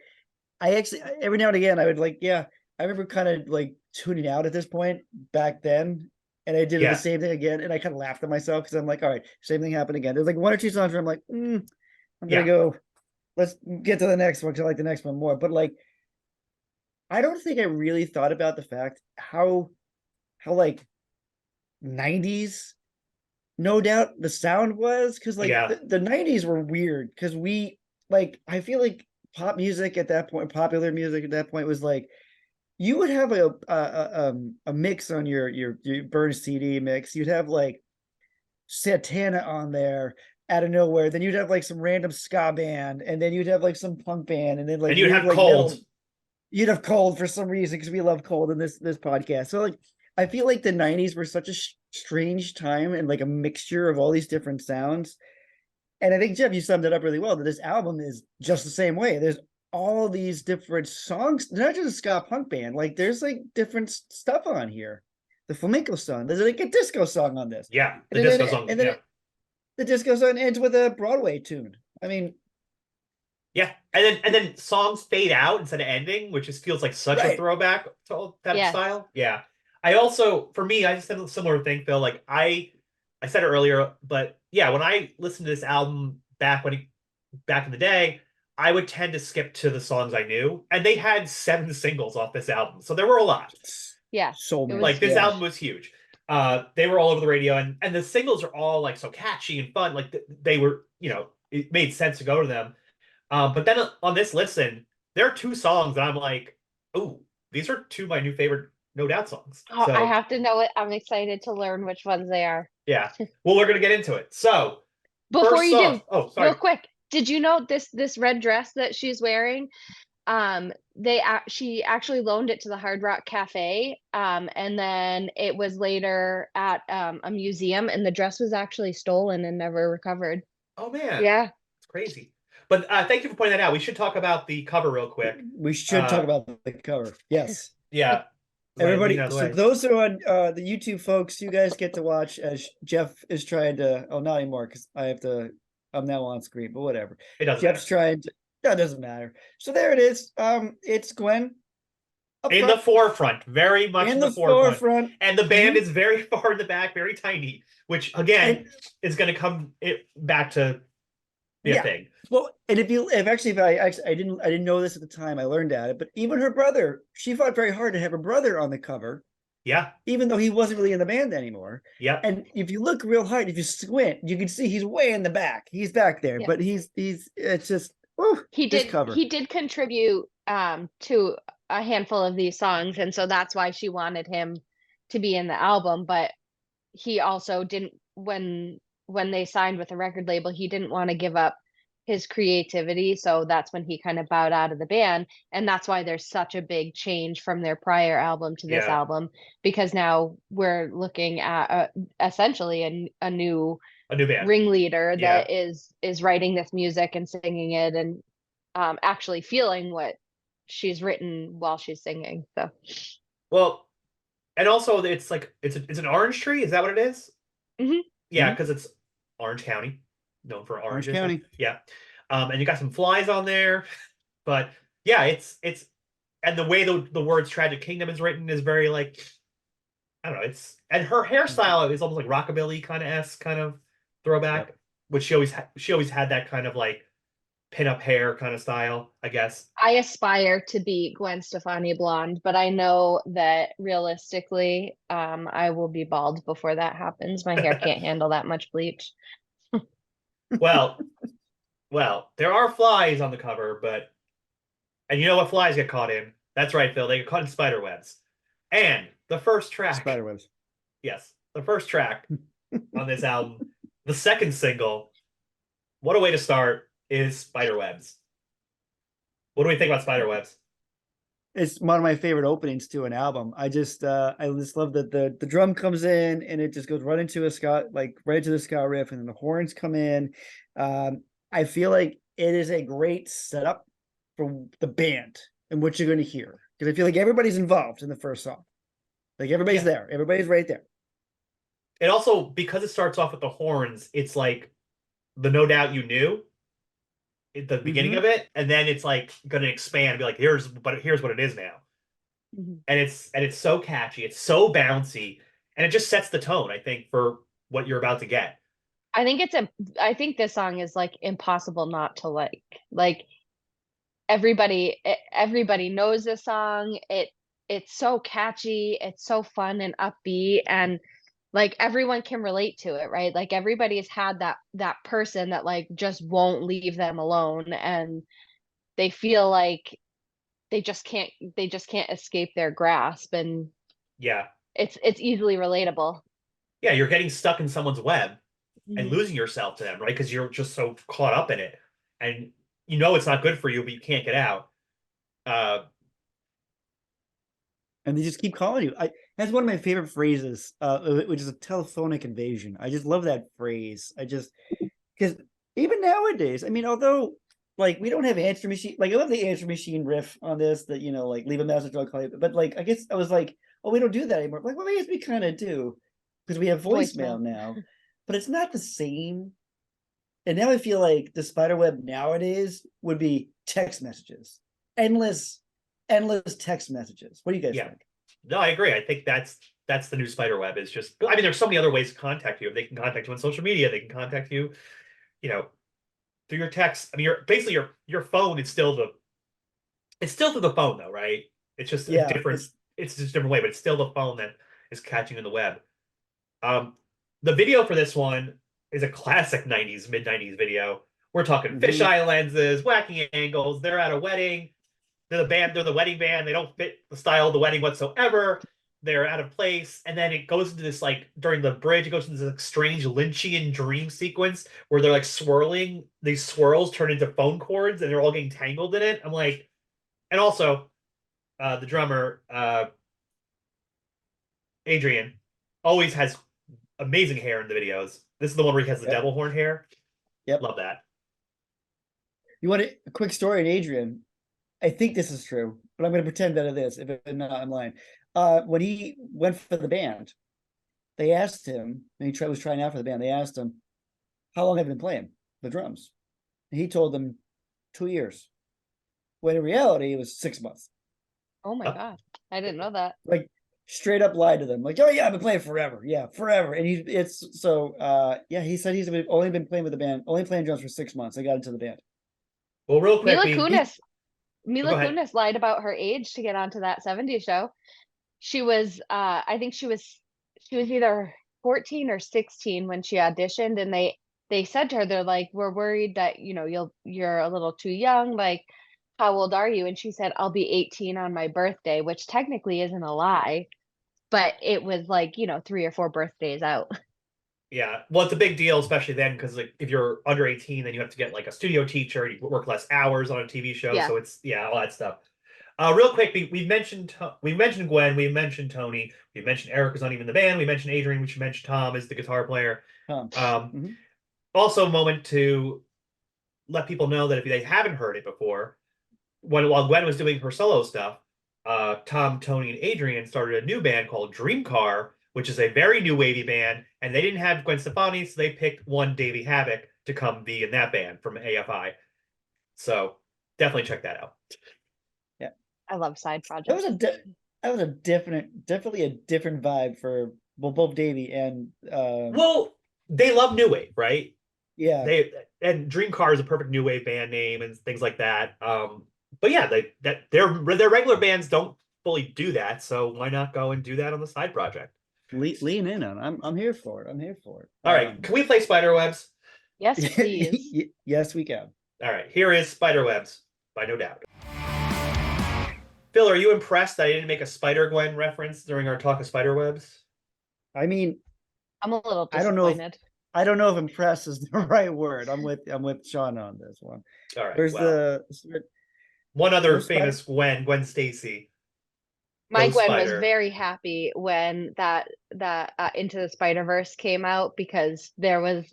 C: I actually every now and again I would like, yeah, I remember kind of like tuning out at this point back then. And I did the
A: Yeah,
C: same thing again, and I kind of laughed at myself because I'm like, all right, same thing happened again. There's like one or two songs where I'm like, I'm gonna
A: yeah,
C: go. Let's get to the next one because I like the next one more. But like, I don't think I really thought about the fact how like 90s no doubt the sound was because like
A: yeah,
C: the 90s were weird because we like I feel like pop music at that point, popular music at that point was like you would have a mix on your burn CD mix. You'd have like Santana on there out of nowhere. Then you'd have like some random ska band, and then you'd have like some punk band, and then like
A: and you'd
C: weird
A: have
C: like
A: cold.
C: metal. You'd have cold for some reason because we love cold in this podcast. So like I feel like the 90s were such a strange time and like a mixture of all these different sounds. And I think Jeff, you summed it up really well that this album is just the same way. There's all these different songs, not just a ska punk band, like there's like different stuff on here. The flamenco song, there's like a disco song on this.
A: Yeah,
C: And
A: the
C: then,
A: disco
C: it,
A: song.
C: and then
A: Yeah,
C: it, the disco song ends with a Broadway tune. I mean,
A: yeah, and then songs fade out instead of ending, which just feels like such a
C: right.
A: throwback to that
B: Yes.
A: style. Yeah, for me, I just had a similar thing, Phil. Like I said it earlier, but yeah, when I listened to this album back in the day, I would tend to skip to the songs I knew, and they had 7 singles off this album, so there were a lot.
B: Yeah,
C: So
B: it
C: many.
B: was
A: Like this
C: Yeah.
A: album was huge. They were all over the radio, and the singles are all like so catchy and fun. Like they were, it made sense to go to them. But then on this listen, there are 2 songs that I'm like, oh, these are 2 of my new favorite No Doubt songs.
B: Oh, I
A: So
B: have to know it. I'm excited to learn which ones they are.
A: yeah, well, we're gonna get into it. So
B: Before
A: first
B: you
A: song.
B: do,
A: Oh, sorry.
B: real quick, did you know this red dress that she's wearing? She actually loaned it to the Hard Rock Cafe, and then it was later at a museum, and the dress was actually stolen and never recovered.
A: Oh man,
B: Yeah.
A: it's crazy. But thank you for pointing that out. We should talk about the cover real quick.
C: We should talk about the cover. Yes.
A: Yeah,
C: Everybody,
A: out of the
C: so
A: way.
C: those who are on the YouTube folks, you guys get to watch as Jeff is trying to. Oh, not anymore because I'm now on screen, but whatever.
A: It doesn't
C: Jeff's
A: matter.
C: trying to. That doesn't matter. So there it is. It's Gwen up
A: In
C: front,
A: the forefront, very much
C: in
A: in
C: the
A: the forefront.
C: forefront.
A: And the band
C: Mhm.
A: is very far in the back, very tiny, which again
C: And
A: is going to come back to be a
C: yeah,
A: thing.
C: well, and if I didn't know this at the time, I learned at it, but even her brother, she fought very hard to have her brother on the cover,
A: Yeah,
C: even though he wasn't really in the band anymore.
A: yep,
C: And if you look real hard, if you squint, you can see he's way in the back. He's back there,
B: Yeah.
C: but he's it's just whew, this cover.
B: He did contribute to a handful of these songs, and so that's why she wanted him to be in the album, but he also didn't when they signed with the record label, he didn't want to give up his creativity, so that's when he kind of bowed out of the band, and that's why there's such a big change from their prior album to this
A: yeah,
B: album, because now we're looking at essentially a new
A: a new band.
B: ringleader
A: Yeah,
B: that is writing this music and singing it and actually feeling what she's written while she's singing. So
A: well, and also it's like it's an orange tree. Is that what it is?
B: Mhm.
A: Yeah,
C: Mhm.
A: because it's Orange County, known for
C: Orange
A: oranges.
C: County.
A: Yeah, and you got some flies on there, but yeah, it's and the way the words "Tragic Kingdom" is written is very like, I don't know. And her hairstyle is almost like rockabilly kind of kind of throwback,
C: Yep.
A: which she always had that kind of like pin-up hair kind of style, I guess.
B: I aspire to be Gwen Stefani blonde, but I know that realistically, I will be bald before that happens. My hair can't handle that much bleach.
A: Well, well, there are flies on the cover, but and you know what flies get caught in? That's right, Phil. They get caught in spider webs. And the first track,
C: Spiderwebs.
A: yes, the first track on this album, the second single, what a way to start, is Spiderwebs. What do we think about Spiderwebs?
C: It's one of my favorite openings to an album. I just love that the drum comes in and it just goes right into a ska, like right into the ska riff, and then the horns come in. I feel like it is a great setup for the band and what you're going to hear, because I feel like everybody's involved in the first song. Like everybody's there, everybody's right there.
A: It also, because it starts off with the horns, it's like the No Doubt you knew at the beginning of it, and then it's like going to expand and be like, here's what it is now.
B: Mhm.
A: And it's so catchy, it's so bouncy, and it just sets the tone, I think, for what you're about to get.
B: I think this song is like impossible not to like. Like everybody knows this song. It's so catchy, it's so fun and upbeat, and like everyone can relate to it, right? Like everybody's had that person that like just won't leave them alone, and they feel like they just can't escape their grasp, and
A: Yeah.
B: it's easily relatable.
A: Yeah, you're getting stuck in someone's web and
B: Mhm.
A: losing yourself to them, right? Because you're just so caught up in it. And you know it's not good for you, but you can't get out. Uh,
C: And they just keep calling you. That's one of my favorite phrases, which is a telephonic invasion. I just love that phrase. Because even nowadays, I mean, although like we don't have answer machine, like I love the answer machine riff on this, that like leave a message, I'll call you. But like I guess I was like, oh, we don't do that anymore. Like, well, I guess we kind of do, because we have voicemail
B: Voicemail.
C: now, but it's not the same. And now I feel like the spiderweb nowadays would be text messages, endless, endless text messages. What do you guys
A: yeah.
C: think?
A: No, I agree. I think that's the new spider web. Is just, I mean, there's so many other ways to contact you. They can contact you on social media. They can contact you, you know, through your text. I mean, your phone is still it's still through the phone though, right? It's just a
C: Yeah,
A: different it's just a different way, but it's still the phone that is catching in the web. Um, the video for this one is a classic '90s, mid '90s video. We're talking
C: mhm.
A: fisheye lenses, wacky angles. They're at a wedding. They're the band. They're the wedding band. They don't fit the style of the wedding whatsoever. They're out of place, and then it goes into this like during the bridge. It goes into this like, strange Lynchian dream sequence where they're like swirling. These swirls turn into phone cords, and they're all getting tangled in it. I'm like, and also the drummer Adrian always has amazing hair in the videos. This is the one where he has the
C: Yep,
A: devil horn hair.
C: yep.
A: Love that.
C: You want a quick story on Adrian? I think this is true, but I'm going to pretend that it is. If it's not, I'm lying. When he went for the band, they asked him, and was trying out for the band. They asked him, "How long have you been playing the drums?" And he told them 2 years. When in reality, it was 6 months.
B: Oh my
A: Huh?
B: God. I didn't know that.
C: Like straight up lied to them. Like, "Oh yeah, I've been playing forever. Yeah, forever." And it's so yeah. He said he's only been playing with the band, only playing drums for 6 months. I got into the band.
A: Well, real quick,
B: Mila
A: we
C: He,
B: Kunis.
A: go
B: Mila
A: ahead.
B: Kunis lied about her age to get onto that '70s show. She was I think she was either 14 or 16 when she auditioned, and they said to her, they're like, we're worried that, you know, you're a little too young, like how old are you? And she said, I'll be 18 on my birthday, which technically isn't a lie, but it was like, you know, 3 or 4 birthdays out.
A: Yeah, well, it's a big deal, especially then, because like if you're under 18, then you have to get like a studio teacher. You work less hours on a TV show,
B: Yeah.
A: so it's yeah, all that stuff. Real quick, we mentioned Gwen, we mentioned Tony, we mentioned Eric is not even in the band, we mentioned Adrian, we should mention Tom as the guitar player.
C: Tom.
A: Um,
C: Mhm.
A: Also, a moment to let people know that if they haven't heard it before, while Gwen was doing her solo stuff, Tom, Tony, and Adrian started a new band called Dream Car, which is a very new wavy band, and they didn't have Gwen Stefani, so they picked one Davey Havoc to come be in that band from AFI. So definitely check that out.
C: Yeah,
B: I love side
C: that was
B: projects.
C: definitely a different vibe for both Davey and
A: Well, they love new wave, right?
C: yeah,
A: They and Dream Car is a perfect new wave band name and things like that. But yeah, their regular bands don't fully do that, so why not go and do that on the side project?
C: lean in on. I'm here for it. I'm here for it.
A: All right, can we play Spiderwebs?
B: Yes, please.
C: Yes, we can.
A: All right, here is Spiderwebs by No Doubt. Phil, are you impressed that I didn't make a Spider Gwen reference during our talk of Spiderwebs?
C: I mean,
B: I'm a little
C: I don't know if
B: disappointed.
C: I don't know if impress is the right word. I'm with Shawna on this one.
A: All right,
C: Where's
A: well,
C: the
A: one other
C: no spider?
A: famous Gwen Stacy,
B: My
A: Ghost
B: Gwen was
A: Spider.
B: very happy when that Into the Spider-Verse came out, because there was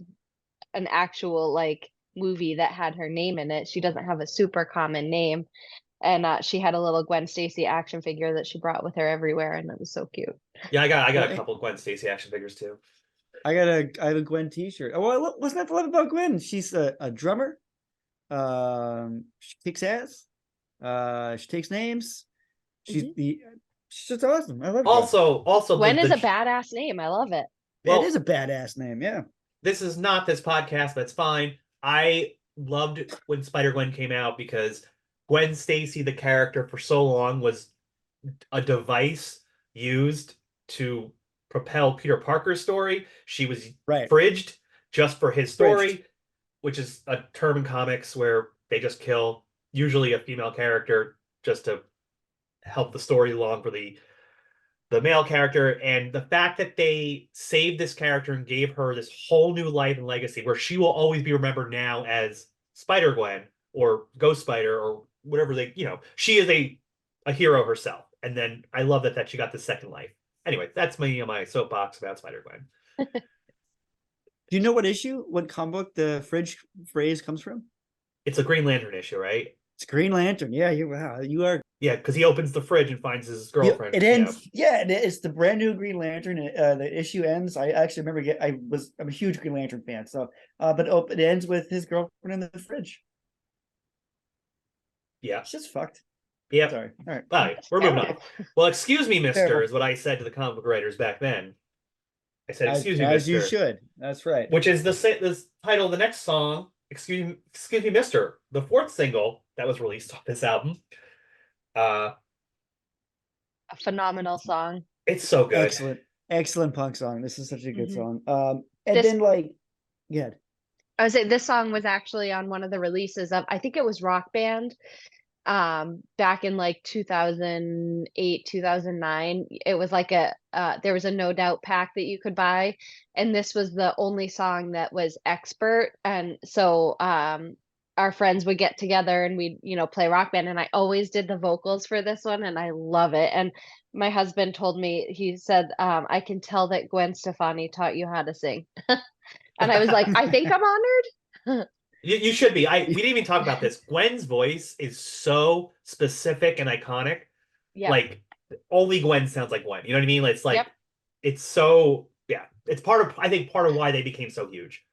B: an actual like movie that had her name in it. She doesn't have a super common name, and she had a little Gwen Stacy action figure that she brought with her everywhere, and it was so cute.
A: Yeah, I got a
C: Well,
A: couple Gwen Stacy action figures too.
C: I have a Gwen T-shirt. Oh, well, what's not to love about Gwen? She's a drummer. She kicks ass. She takes names. She's
B: Mhm.
C: the she's just awesome. I love Gwen.
A: Also
B: Gwen is a badass name. I love it.
C: It is
A: well,
C: a badass name. Yeah.
A: this is not this podcast, that's fine. I loved when Spider Gwen came out because Gwen Stacy, the character, for so long was a device used to propel Peter Parker's story. She was
C: Right.
A: fridged just for his
C: Bridged.
A: story, which is a term in comics where they just kill usually a female character just to help the story along for the male character. And the fact that they saved this character and gave her this whole new life and legacy where she will always be remembered now as Spider Gwen or Ghost Spider or whatever she is a hero herself. And then I love that she got the second life. Anyway, that's my soapbox about Spider Gwen.
C: Do you know what comic book the fridge phrase comes from?
A: It's a Green Lantern issue, right?
C: It's Green Lantern. Yeah, you are.
A: Yeah, because he opens the fridge and finds his girlfriend.
C: It ends. Yeah, it's the brand new Green Lantern. The issue ends. I actually remember. I'm a huge Green Lantern fan. So, but it ends with his girlfriend in the fridge.
A: Yeah.
C: It's just fucked.
A: Yep.
C: Sorry. All right.
A: All right, we're moving on. Well, excuse me, mister,
C: Terrible.
A: is what I said to the comic book writers back then. I said, excuse me,
C: As you
A: mister.
C: should. That's right.
A: Which is the title of the next song excuse me, Mister, the fourth single that was released on this album. Uh,
B: A phenomenal song.
A: it's so good.
C: Excellent, excellent punk song. This is such a good
B: Hmm.
C: song. And
B: This
C: then like, yeah,
B: I would say this song was actually on one of the releases of, I think it was Rock Band, back in like 2008, 2009. It was like there was a No Doubt pack that you could buy, and this was the only song that was expert. And so our friends would get together and we'd, play Rock Band, and I always did the vocals for this one, and I love it. And my husband told me, he said, I can tell that Gwen Stefani taught you how to sing. And I was like, I think I'm honored.
A: You should be. We didn't even talk about this. Gwen's voice is so specific and iconic.
B: Yep.
A: Like only Gwen sounds like Gwen. You know what I mean? It's
B: Yep.
A: like it's so yeah. It's part of I think part of why they became so huge.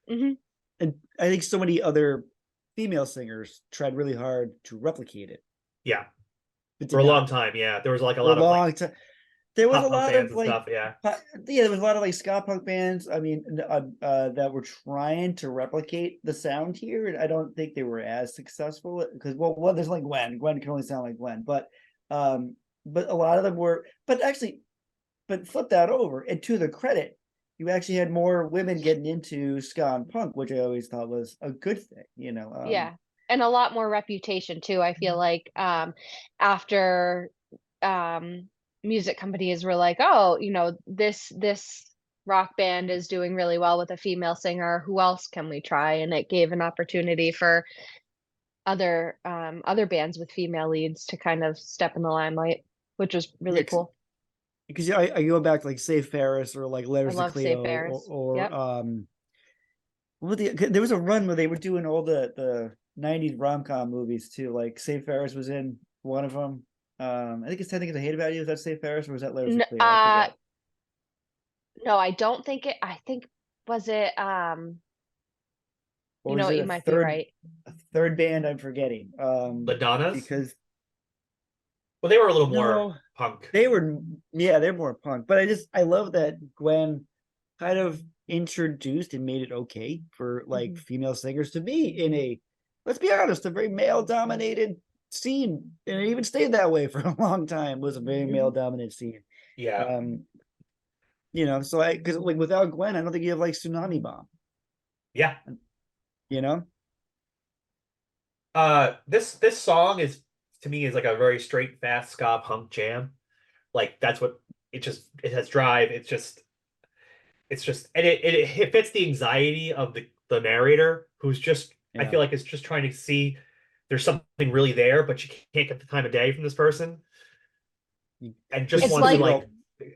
B: Hmm.
C: and I think so many other female singers tried really hard to replicate it,
A: Yeah,
C: but
A: for
C: did
A: a long
C: not.
A: time. Yeah, there was like a
C: For a
A: lot of like
C: long time, there was a
A: pop punk
C: lot
A: bands
C: of
A: and
C: like,
A: stuff. Yeah,
C: yeah, there was a lot of like ska punk bands. I mean, that were trying to replicate the sound here, and I don't think they were as successful because well, there's like Gwen. Gwen can only sound like Gwen, um, but a lot of them were. But actually, but flip that over, and to the credit, you actually had more women getting into ska and punk, which I always thought was a good thing.
B: Yeah. And a lot more reputation too. I feel like after um music companies were like, "Oh, this rock band is doing really well with a female singer. Who else can we try?" And it gave an opportunity for other bands with female leads to kind of step in the limelight, which was
C: Yeah,
B: really cool.
C: because I go back to like Save Ferris or like
B: I
C: Letters to
B: love Save
C: Cleo
B: Ferris.
C: or
B: Yep.
C: there was a run where they were doing all the 90s rom-com movies too. Like Save Ferris was in one of them. I think it's 10 Things I Hate About You. Is that Save Ferris or was that Letters to
B: N
C: Cleo? I forget.
B: no, I don't think it, I think, was it
C: Or is
B: what,
C: it
B: you might be right.
C: a third band I'm forgetting?
A: the Donnas.
C: Because
A: Well, they were a little more
C: no,
A: punk.
C: they were, yeah, they're more punk. But I love that Gwen kind of introduced and made it okay for like
B: Mhm.
C: female singers to be in a, let's be honest, a very male dominated scene, and it even stayed that way for a long time. Was a very male
B: Mhm.
C: dominated scene.
A: Yeah,
C: Um, so because like without Gwen, I don't think you have like Tsunami Bomb.
A: yeah.
C: You know,
A: This song is to me is like a very straight, fast ska punk jam. Like that's what it has drive. It's just and it fits the anxiety of the narrator who's just I
C: yeah.
A: feel like is just trying to see there's something really there, but you can't get the time of day from this person and just
C: Which is
B: It's
C: the
A: wants to
C: thing
B: like
A: like
C: about,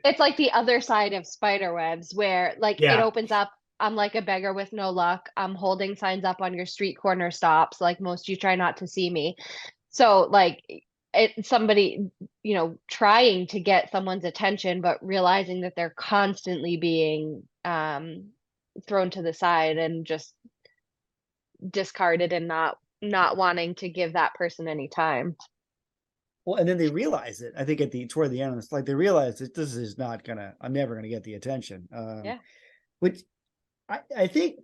B: it's like the other side of spider webs where like it
A: yeah
B: opens up. I'm like a beggar with no luck. I'm holding signs up on your street corner stops. Like most, you try not to see me. So like somebody, trying to get someone's attention, but realizing that they're constantly being thrown to the side and just discarded and not wanting to give that person any time.
C: well, and then they realize it. I think toward the end, it's like they realize that this is not gonna. I'm never gonna get the attention.
B: Yeah.
C: Which I think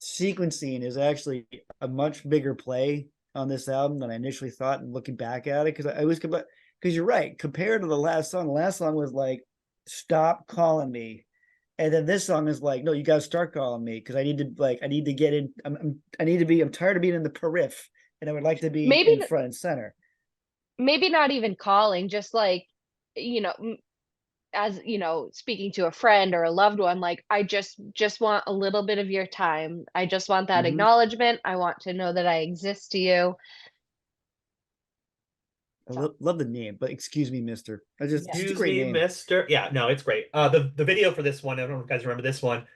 C: sequencing is actually a much bigger play on this album than I initially thought. And looking back at it, because I was because you're right. Compared to the last song was like, "Stop calling me," and then this song is like, "No, you got to start calling me because I need to get in. I need to be. I'm tired of being in the periph, and I would like to be
B: Maybe
C: in front and center."
B: maybe not even calling, just like, you know, as speaking to a friend or a loved one, like, I just want a little bit of your time. I just want that
C: Mm-hmm.
B: acknowledgement. I want to know that I exist to you. So
C: Love the name, but excuse me, Mister.
B: yeah.
C: It's a
A: excuse
C: great
A: me,
C: name.
A: mister. Yeah, no, it's great. The video for this one, I don't know if you guys remember this one.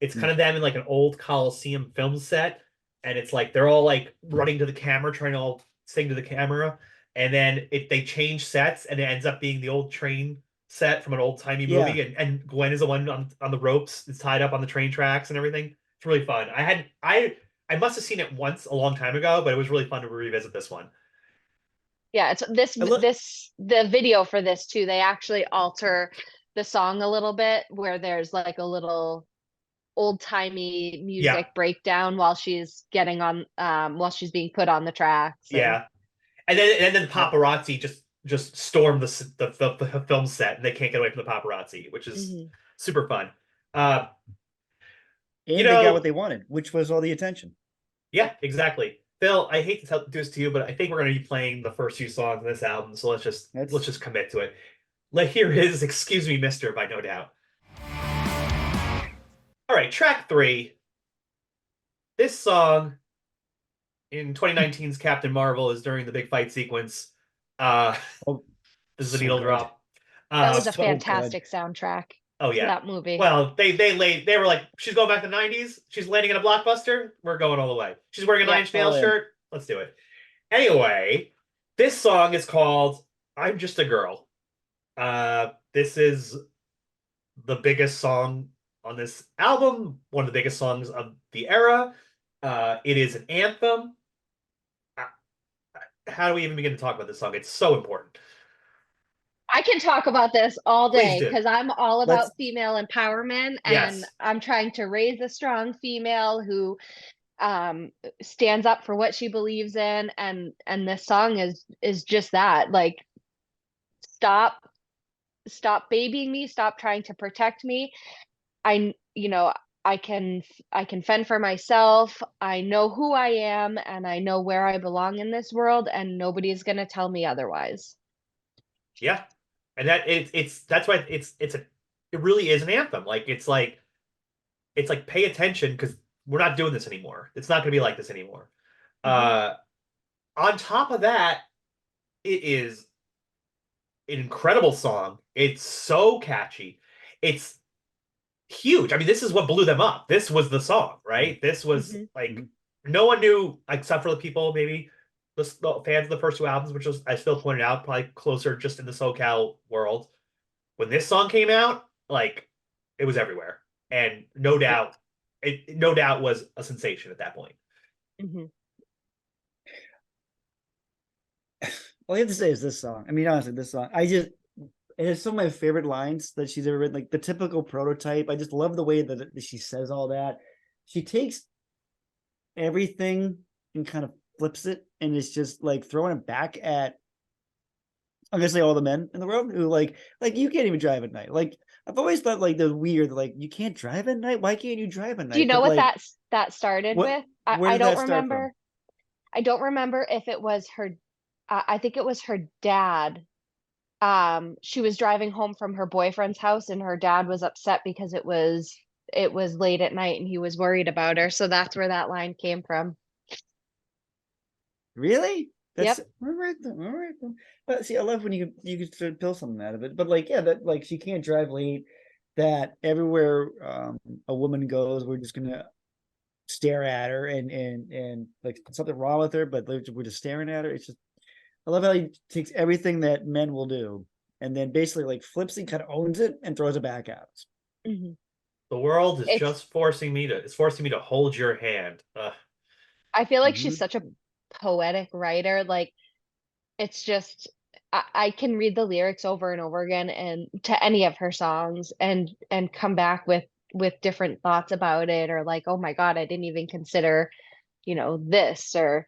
A: It's kind
C: Mm.
A: of them in like an old Coliseum film set, and it's like they're all like running to the camera, trying to all sing to the camera, and then they change sets, and it ends up being the old train set from an old timey
C: Yeah,
A: movie, and Gwen is the one on the ropes, is tied up on the train tracks and everything. It's really fun. I must have seen it once a long time ago, but it was really fun to revisit this one.
B: Yeah, it's this
C: I love.
B: this the video for this too. They actually alter the song a little bit where there's like a little old-timey
A: Yeah,
B: music breakdown while she's getting on while she's being put on the tracks. And
A: yeah. And then the
C: Yep.
A: paparazzi just storm the film set, and they can't get away from the paparazzi, which is
B: Mhm.
A: super fun. Uh, you
C: And they got what
A: know,
C: they wanted, which was all the attention.
A: yeah, exactly. Phil, I hate to do this to you, but I think we're going to be playing the first few songs in this album, so let's
C: That's
A: just commit to it. Here is "Excuse Me, Mister" by No Doubt. All right, track 3. This song in 2019's Captain Marvel is during the big fight sequence. Uh,
C: oh,
A: this is a
C: so
A: needle
C: good.
A: drop.
B: that was a
C: So good.
B: fantastic soundtrack
A: Oh
B: to
A: yeah.
B: that movie.
A: Well, they were like, she's going back to the 90s. She's landing in a blockbuster. We're going all the way. She's wearing a Nine
B: Yep.
A: Inch
C: All
A: Nails
C: in.
A: shirt. Let's do it. Anyway, this song is called "I'm Just a Girl." This is the biggest song on this album, one of the biggest songs of the era. It is an anthem. Uh, How do we even begin to talk about this song? It's so important.
B: I can talk about this all
A: Please
B: day
A: do.
B: because I'm all
C: Let's
B: about female empowerment, and
A: Yes.
B: I'm trying to raise a strong female who um stands up for what she believes in, and this song is just that. Like, stop stop babying me, stop trying to protect me. I can fend for myself. I know who I am, and I know where I belong in this world, and nobody's going to tell me otherwise.
A: Yeah. And it's that's why it really is an anthem. It's like pay attention because we're not doing this anymore. It's not going to be like this anymore.
B: Mhm.
A: Uh, on top of that, it is an incredible song. It's so catchy. It's huge. I mean, this is what blew them up. This was the song, right? This was
B: Mhm.
A: like
C: Mhm.
A: no one knew except for the people maybe the fans of the first two albums, which was I still pointed out probably closer just in the SoCal world. When this song came out, like it was everywhere, and no doubt was a sensation at that point.
B: Mhm.
C: all you have to say is this song. I mean, honestly, this song. It has some of my favorite lines that she's ever written, like the typical prototype. I just love the way that she says all that. She takes everything and kind of flips it, and it's just like throwing it back at obviously all the men in the world who like you can't even drive at night. Like I've always thought like the weird, like you can't drive at night. Why can't you drive at
B: Do you
C: night?
B: know
C: But
B: what
C: like
B: that started
C: what
B: with?
C: where
B: I
C: did
B: don't
C: that start from?
B: remember. I don't remember if it was her. I think it was her dad. She was driving home from her boyfriend's house, and her dad was upset because it was late at night, and he was worried about her. So that's where that line came from.
C: Really? That's
B: Yep.
C: all right then. All right then. But see, I love when you can sort of pull something out of it. But like, yeah, that like she can't drive late. That everywhere a woman goes, we're just gonna stare at her and like something wrong with her, but we're just staring at her. It's just I love how he takes everything that men will do and then basically like flips and kind of owns it and throws it back out.
B: Mhm.
A: The world is
B: It's
A: just forcing me to hold your hand.
B: I feel like she's
C: Mhm.
B: such a poetic writer. Like, it's just I can read the lyrics over and over again, and to any of her songs, and come back with different thoughts about it, or like, oh my God, I didn't even consider, this, or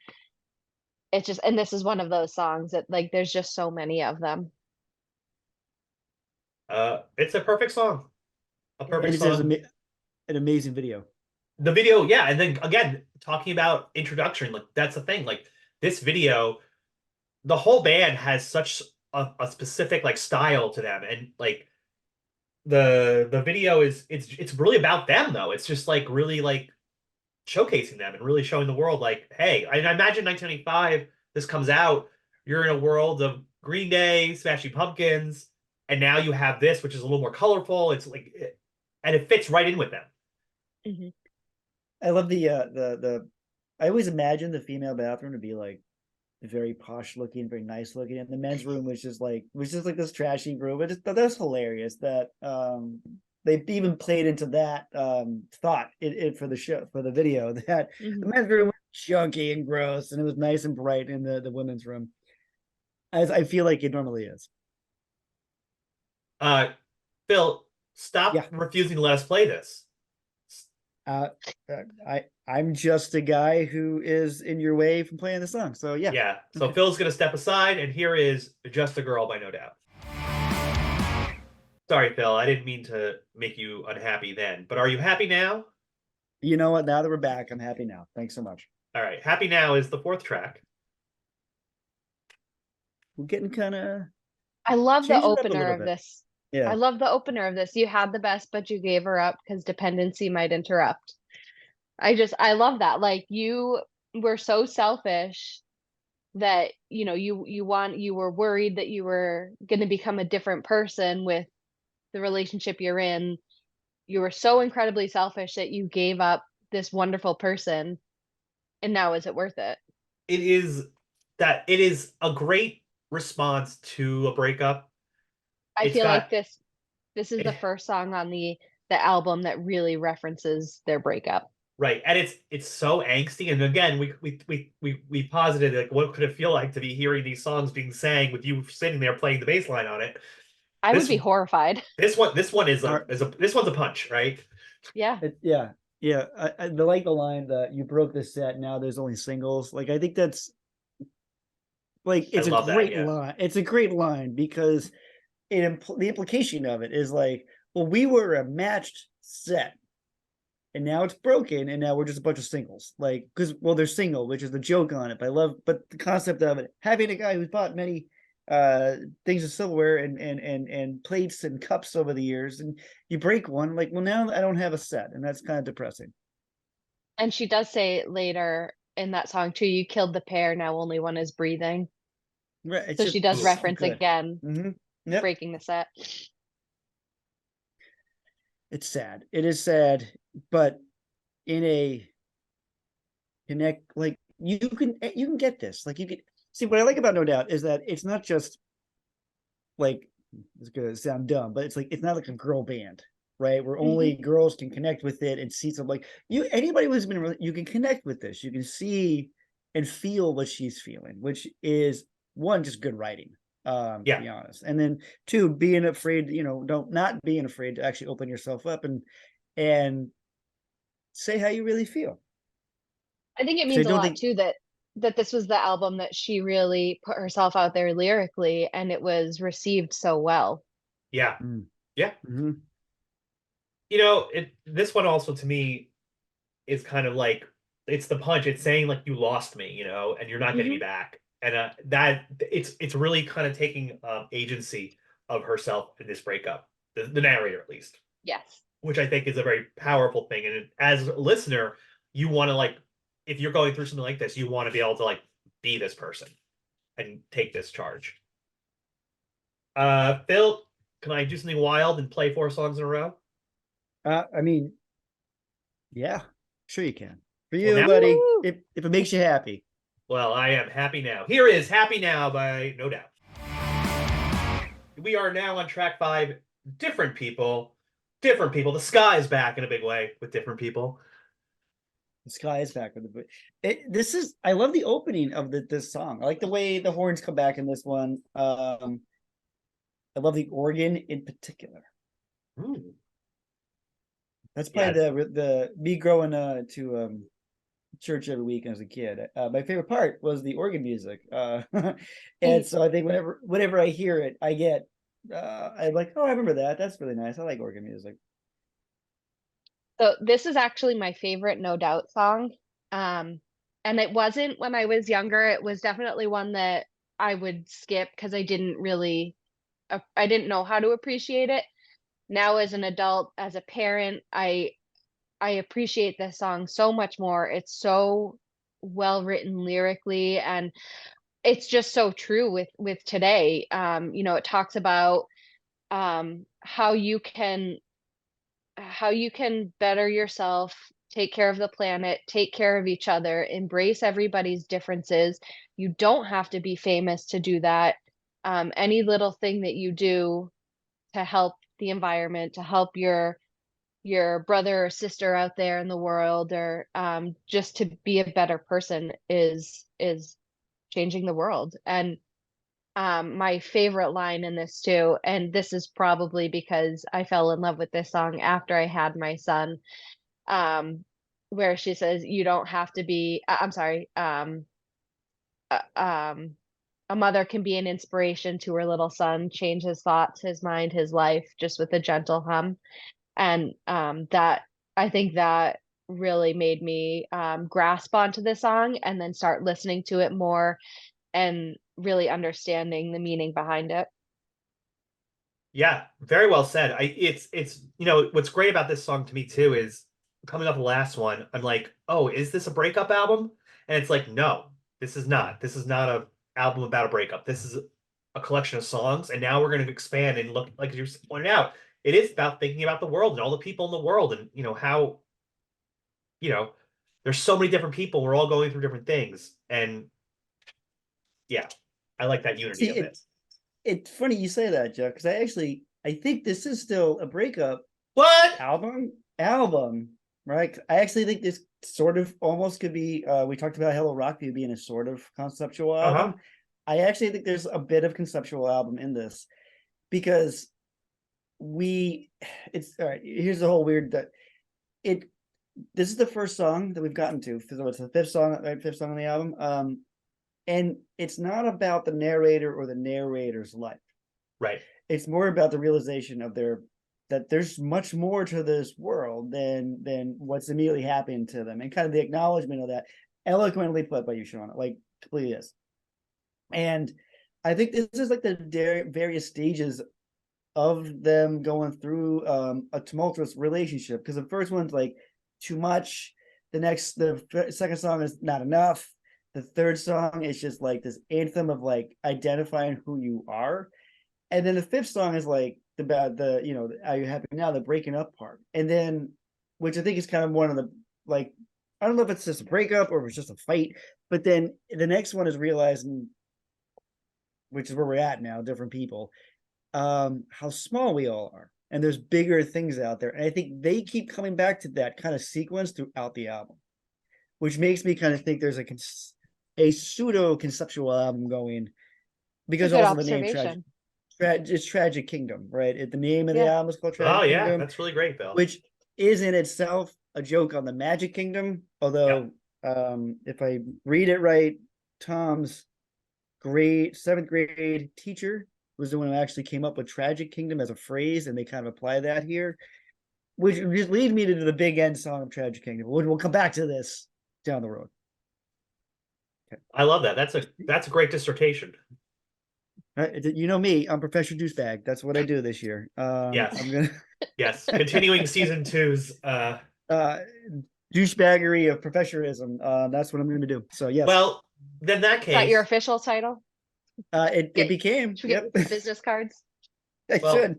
B: it's just, and this is one of those songs that, like, there's just so many of them.
A: It's a perfect song. A
B: It
A: perfect
C: And it
B: is.
C: has
A: song.
C: an amazing video.
A: The video, yeah, and then again, talking about introduction, like that's the thing. Like this video, the whole band has such a specific like style to them, and like the video is it's really about them though. It's just like really like showcasing them and really showing the world like, hey, I imagine 1995, this comes out, you're in a world of Green Day, Smashing Pumpkins, and now you have this, which is a little more colorful. It's like, and it fits right in with them.
B: Mhm.
C: I love the I always imagine the female bathroom to be like very posh looking, very nice looking, and the men's room was just like this trashy room. But that was hilarious that they even played into that thought for the show for the video that the
B: Mhm.
C: men's room was junky and gross, and it was nice and bright in the women's room, as I feel like it normally is.
A: Uh, Phil, stop
C: Yeah,
A: refusing to let us play this.
C: Uh, I'm just a guy who is in your way from playing the song. So yeah.
A: Yeah. So
C: Okay.
A: Phil's gonna step aside, and here is "Just a Girl" by No Doubt. Sorry, Phil, I didn't mean to make you unhappy then, but are you happy now?
C: You know what? Now that we're back, I'm happy now. Thanks so much.
A: All right, happy now is the fourth track.
C: We're getting kind of
B: I love the
C: changing it up a
B: opener
C: little
B: of
C: bit.
B: this. I
C: Yeah.
B: love the opener of this. You had the best, but you gave her up because dependency might interrupt. I love that. Like you were so selfish that, you were worried that you were going to become a different person with the relationship you're in. You were so incredibly selfish that you gave up this wonderful person. And now is it worth it?
A: It is a great response to a breakup.
B: I
A: It's
B: feel like
A: got
B: this is the first song on the album that really references their breakup.
A: right, and it's so angsty. And again, we posited like what could it feel like to be hearing these songs being sang with you sitting there playing the bass line on it.
B: I would
A: This
B: be horrified.
A: this one is
C: All right.
A: this one's a punch, right?
B: Yeah.
C: Yeah. Yeah. I like the line that you broke the set. Now there's only singles. Like, I think that's like,
A: I
C: it's a
A: love that.
C: great
A: Yeah,
C: line. It's a great line because the implication of it is like, well, we were a matched set and now it's broken and now we're just a bunch of singles, like, because, well, they're single, which is the joke on it, but I love, but the concept of it, having a guy who's bought many things of silverware and plates and cups over the years, and you break one, like, well, now I don't have a set, and that's kind of depressing.
B: And she does say later in that song too, you killed the pair, now only one is breathing.
C: Right, it's
B: So
C: just
B: she does
A: ooh,
C: so
B: reference
C: good.
B: again
C: Mm-hmm. Yep.
B: breaking the set.
C: It's sad, it is sad, but in a connect, like, you can get this, like, you can see what I like about No Doubt is that it's not just like, it's gonna sound dumb, but it's like, it's not like a girl band, right? Where
B: Hmm.
C: only girls can connect with it and see some, like, anybody who's been, you can connect with this, you can see and feel what she's feeling, which is one, just good writing, to
A: yeah.
C: be honest, and then two, being afraid, don't not being afraid to actually open yourself up and say how you really feel.
B: I think it
C: Because I
B: means a
C: don't
B: lot
C: think,
B: too that this was the album that she really put herself out there lyrically and it was received so well.
A: Yeah,
C: mm,
A: yeah.
C: mhm.
A: This one also to me is kind of like it's the punch. It's saying like you lost me, and you're not getting me
B: Hmm.
A: back. And that it's really kind of taking agency of herself in this breakup, the narrator at least,
B: Yes.
A: which I think is a very powerful thing. And as a listener, you want to like if you're going through something like this, you want to be able to like be this person and take this charge. Phil, can I do something wild and play four songs in a row?
C: I mean, yeah, sure you can. For
A: Well,
C: you,
A: now,
C: buddy,
B: Woo!
C: if it makes you happy.
A: well, I am happy now. Here is Happy Now by No Doubt. We are now on track five. Different people. Different people. The sky is back in a big way with different people.
C: The sky is back with the. This is. I love the opening of this song. I like the way the horns come back in this one. I love the organ in particular.
A: Ooh.
C: That's probably
A: Yes.
C: the me growing to church every week as a kid. My favorite part was the organ music, and so I think whenever I hear it, I'm like, oh, I remember that. That's really nice. I like organ music.
B: So this is actually my favorite No Doubt song. Um, and it wasn't when I was younger. It was definitely one that I would skip because I didn't know how to appreciate it. Now as an adult, as a parent, I appreciate this song so much more. It's so well written lyrically and it's just so true with today. It talks about how you can better yourself, take care of the planet, take care of each other, embrace everybody's differences. You don't have to be famous to do that. Any little thing that you do to help the environment, to help your brother or sister out there in the world, or just to be a better person is changing the world. And my favorite line in this too, and this is probably because I fell in love with this song after I had my son, where she says, "You don't have to be." I'm sorry. Uh, um, a mother can be an inspiration to her little son, change his thoughts, his mind, his life, just with a gentle hum. And that I think that really made me grasp onto the song and then start listening to it more and really understanding the meaning behind it.
A: Yeah, very well said. It's what's great about this song to me too is coming off the last one, I'm like, oh, is this a breakup album? And it's like, no, this is not. This is not a album about a breakup. This is a collection of songs, and now we're going to expand and look, like you pointed out, it is about thinking about the world and all the people in the world, and how you know there's so many different people. We're all going through different things, and yeah, I like that unity
C: See,
A: of it.
C: it's funny you say that, Jeff, because I think this is still a breakup
A: What?
C: album, right? I actually think this sort of almost could be. We talked about Hello Rockview being a sort of conceptual
A: Uh-huh.
C: album. I actually think there's a bit of conceptual album in this because it's all right. Here's the whole weird that it. This is the first song that we've gotten to. So it's the fifth song, right? Fifth song on the album. And it's not about the narrator or the narrator's life.
A: Right.
C: It's more about the realization of that there's much more to this world than what's immediately happening to them, and kind of the acknowledgement of that, eloquently put by you, Shawna, like completely is. And I think this is like the various stages of them going through a tumultuous relationship, because the first one's like too much, the second song is not enough, the third song is just like this anthem of like identifying who you are, and then the fifth song is like about are you happy now, the breaking up part, and then which I think is kind of one of the like, I don't know if it's just a breakup or if it's just a fight, but then the next one is realizing, which is where we're at now, different people, how small we all are, and there's bigger things out there, and I think they keep coming back to that kind of sequence throughout the album, which makes me kind of think there's a pseudo conceptual album going,
B: It's a
C: because
B: good
C: also the name
B: observation.
C: it's Tragic Kingdom, right? The name of the
B: Yeah.
C: album is called
A: Oh
C: Tragic
A: yeah,
C: Kingdom,
A: that's really great, Bill.
C: which is in itself a joke on the Magic Kingdom,
A: Yep.
C: although if I read it right, Tom's seventh grade teacher was the one who actually came up with Tragic Kingdom as a phrase, and they kind of apply that here, which just leads me to the big end song of Tragic Kingdom. We'll come back to this down the road. Okay.
A: I love that. That's a great dissertation.
C: You know me, I'm Professor Douchebag. That's what I do this year.
A: Yes.
C: I'm gonna
A: Yes. Continuing season two's
C: uh douchebaggery of professorism. That's what I'm gonna do. So yes.
A: well, then that
B: Is that your
A: case,
B: official title?
C: It became,
B: Should we
C: yep.
B: get some business cards?
C: I
A: well,
C: should.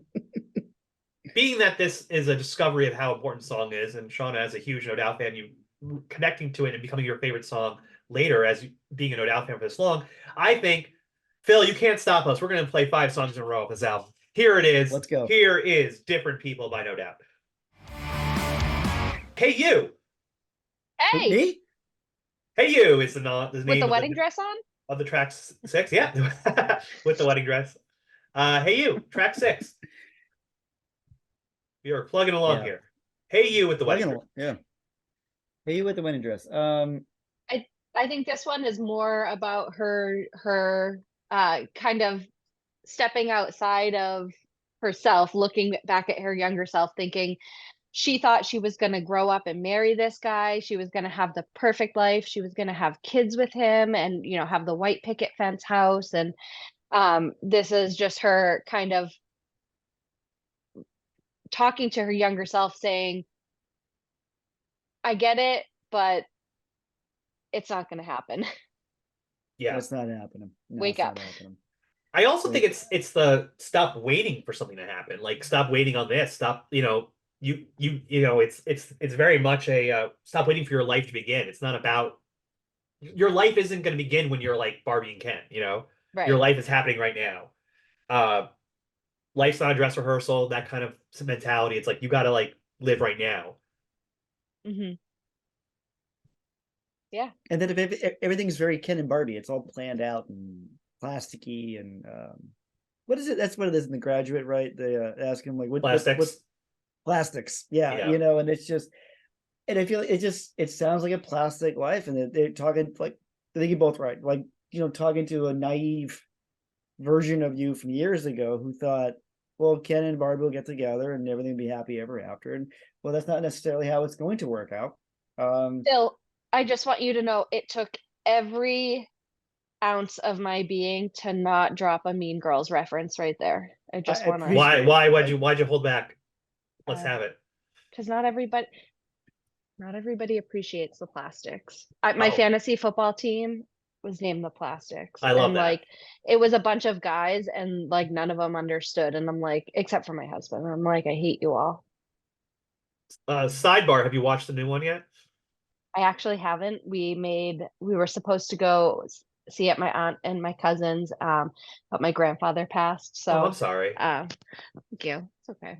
A: being that this is a discovery of how important song is, and Shawna, as a huge No Doubt fan, you connecting to it and becoming your favorite song later as being a No Doubt fan for this long, I think, Phil, you can't stop us. We're going to play 5 songs in a row of this album. Here it is.
C: Let's go.
A: Here is Different People by No Doubt. Hey You.
B: Hey,
C: Me?
A: Hey You is the
B: with
A: name
B: the
A: of
B: wedding dress on?
A: the track 6. Yeah. With the wedding dress. Hey You, track 6. We are plugging along
C: Yeah.
A: here. Hey You with the wedding dress.
C: Yeah. Hey You with the wedding dress.
B: I think this one is more about her kind of stepping outside of herself, looking back at her younger self, thinking she thought she was going to grow up and marry this guy. She was going to have the perfect life. She was going to have kids with him and, have the white picket fence house. And this is just her kind of talking to her younger self saying, I get it, but it's not going to happen.
A: Yeah.
C: That's not happening. No,
B: Wake up.
C: happening.
A: I also
C: Right.
A: think it's the stop waiting for something to happen. Like stop waiting on this. Stop, it's very much a stop waiting for your life to begin. It's not about your life isn't going to begin when you're like Barbie and Ken, Your
B: Right.
A: life is happening right now. Life's not a dress rehearsal, that kind of mentality. It's like you got to like live right now.
B: Mm-hmm. Yeah.
C: And then if everything's very Ken and Barbie, it's all planned out and plasticky and what is it? That's what it is in The Graduate, right? They ask him like,
A: Plastics.
C: what's plastics? Yeah,
A: Yeah.
C: and it's just And I feel like it sounds like a plastic life, and they're talking like I think you're both right. Like, talking to a naive version of you from years ago who thought, well, Ken and Barbie will get together and everything will be happy ever after. And well, that's not necessarily how it's going to work out.
B: Still, I just want you to know it took every ounce of my being to not drop a Mean Girls reference right there. I
C: I
B: just want to,
C: appreciate it.
A: Why'd you hold back? Let's have it.
B: because not everybody appreciates the plastics. My
A: Oh,
B: fantasy football team was named the Plastics,
A: I love
B: and
A: that.
B: like it was a bunch of guys, and like none of them understood. And I'm like, except for my husband, I'm like, I hate you all.
A: Sidebar, have you watched the new one yet?
B: I actually haven't. We were supposed to go see it, my aunt and my cousins, but my grandfather passed.
A: Oh, I'm
B: So,
A: sorry.
B: thank you. It's okay.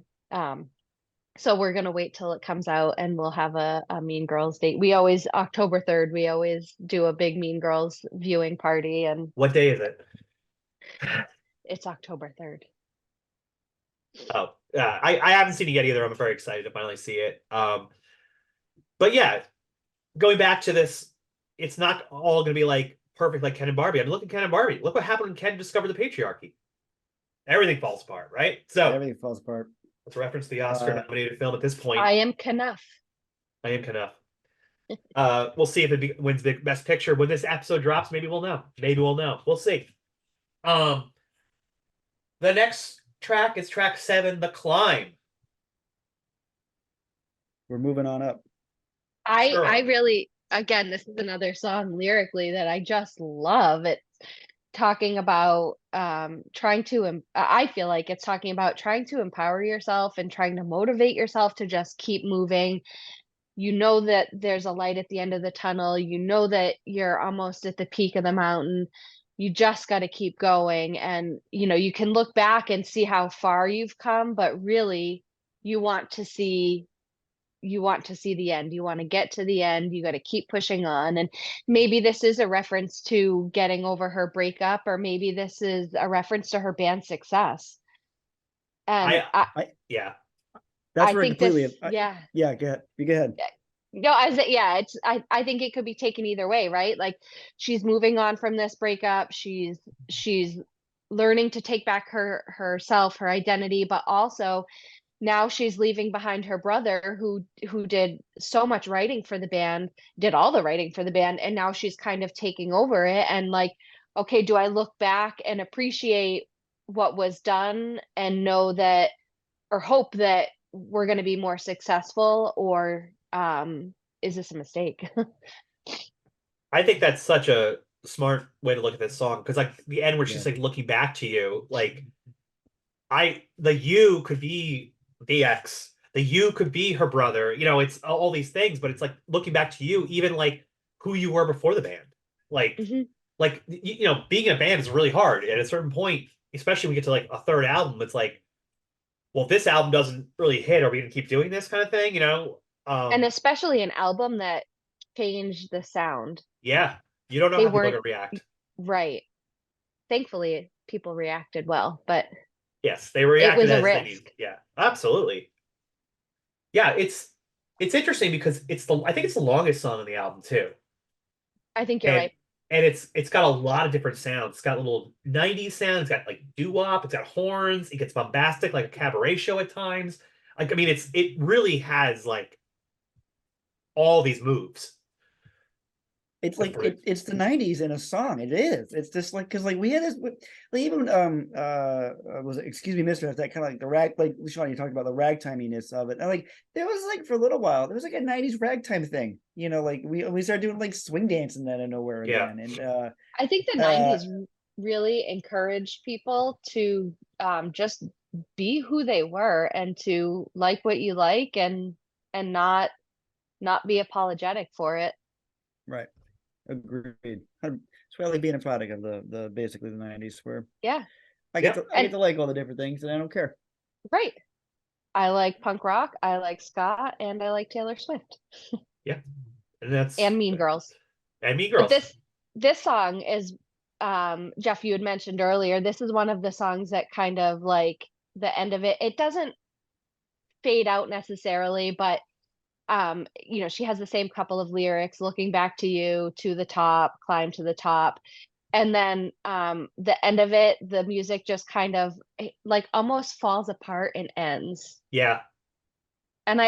B: So we're gonna wait till it comes out and we'll have a Mean Girls date. We always, October 3rd, we always do a big Mean Girls viewing party, and
A: What day is it?
B: it's October 3rd.
A: Oh, I haven't seen it yet either. I'm very excited to finally see it. But yeah, going back to this, it's not all going to be like perfect like Ken and Barbie. I mean, look at Ken and Barbie. Look what happened when Ken discovered the patriarchy. Everything falls apart, right? So
C: Everything falls apart.
A: let's reference the Oscar-nominated film at this point.
B: I am Knuff.
A: I am Knuff. We'll see if wins the Best Picture when this episode drops. Maybe we'll know. Maybe we'll know. We'll see. Um, the next track is track 7, "The Climb."
C: We're moving on up.
B: I
A: Sure.
B: really, again, this is another song lyrically that I just love. It's talking about trying to I feel like it's talking about trying to empower yourself and trying to motivate yourself to just keep moving. You know that there's a light at the end of the tunnel. You know that you're almost at the peak of the mountain. You just got to keep going, and you can look back and see how far you've come, but really you want to see the end. You want to get to the end. You got to keep pushing on. And maybe this is a reference to getting over her breakup, or maybe this is a reference to her band success. And
A: I
C: I
A: yeah.
C: That's
B: I
C: where I
B: think this,
C: completely.
B: yeah.
C: Yeah, go ahead. You go ahead.
B: No, yeah, I think it could be taken either way, right? Like she's moving on from this breakup. She's learning to take back herself, her identity, but also now she's leaving behind her brother who did so much writing for the band, did all the writing for the band, and now she's kind of taking over it. And like, okay, do I look back and appreciate what was done and know that, or hope that we're going to be more successful, or is this a mistake?
A: I think that's such a smart way to look at this song because like the end where
C: Yeah.
A: she's like looking back to you, like the you could be the ex, the you could be her brother. It's all these things, but it's like looking back to you, even like who you were before the band. Like,
B: Mhm.
A: being in a band is really hard. At a certain point, especially when we get to like a third album, it's like, well, if this album doesn't really hit, are we gonna keep doing this kind of thing?
B: And
A: Um,
B: especially an album that changed the sound.
A: yeah, you don't know
B: They
A: how people are
B: weren't
A: gonna react.
B: right. Thankfully, people reacted well, but
A: Yes, they
B: it
A: reacted
B: was a
A: as they needed.
B: risk.
A: Yeah, absolutely. Yeah, it's interesting because I think it's the longest song on the album too.
B: I think you're
A: And
B: right.
A: it's got a lot of different sounds. It's got little 90s sounds, it's got like doo-wop, it's got horns, it gets bombastic like a cabaret show at times. Like, I mean, it really has like all these moves
C: It's
A: with
C: like
A: Bruce.
C: it's the '90s in a song. It is. It's just like because like we had this, like even was it Excuse Me, Mister? That kind of like the rag, like Sean, you talked about the ragtiminess of it. And like there was like for a little while there was like a '90s ragtime thing. Like we started doing like swing dancing out of nowhere
A: Yeah.
C: again. And
B: I think the
C: uh
B: 90s really encouraged people to just be who they were and to like what you like, and not be apologetic for it.
C: right, agreed. It's really being a product of the basically the '90s where
B: Yeah.
A: Yeah.
C: I get
B: And
C: to like all the different things and I don't care.
B: right. I like punk rock, I like ska, and I like Taylor Swift
A: Yeah. And that's
B: and Mean Girls.
A: and Mean
B: But
A: Girls.
B: this song is, Jeff, you had mentioned earlier, this is one of the songs that kind of like the end of it. It doesn't fade out necessarily, but she has the same couple of lyrics, looking back to you, to the top, climb to the top. And then the end of it, the music just kind of like almost falls apart and ends.
A: Yeah.
B: And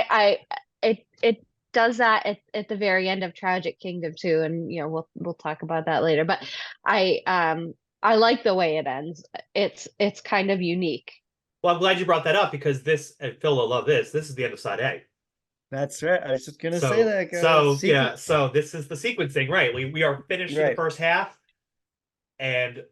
B: it does that at the very end of Tragic Kingdom too. And we'll talk about that later. But I like the way it ends. It's kind of unique.
A: Well, I'm glad you brought that up because this, and Phil will love this. This is the end of side A.
C: That's right. I was just gonna say
A: So,
C: that, guys.
A: so yeah, so this is the sequencing, right? We are finished in the
C: Right.
A: first half, and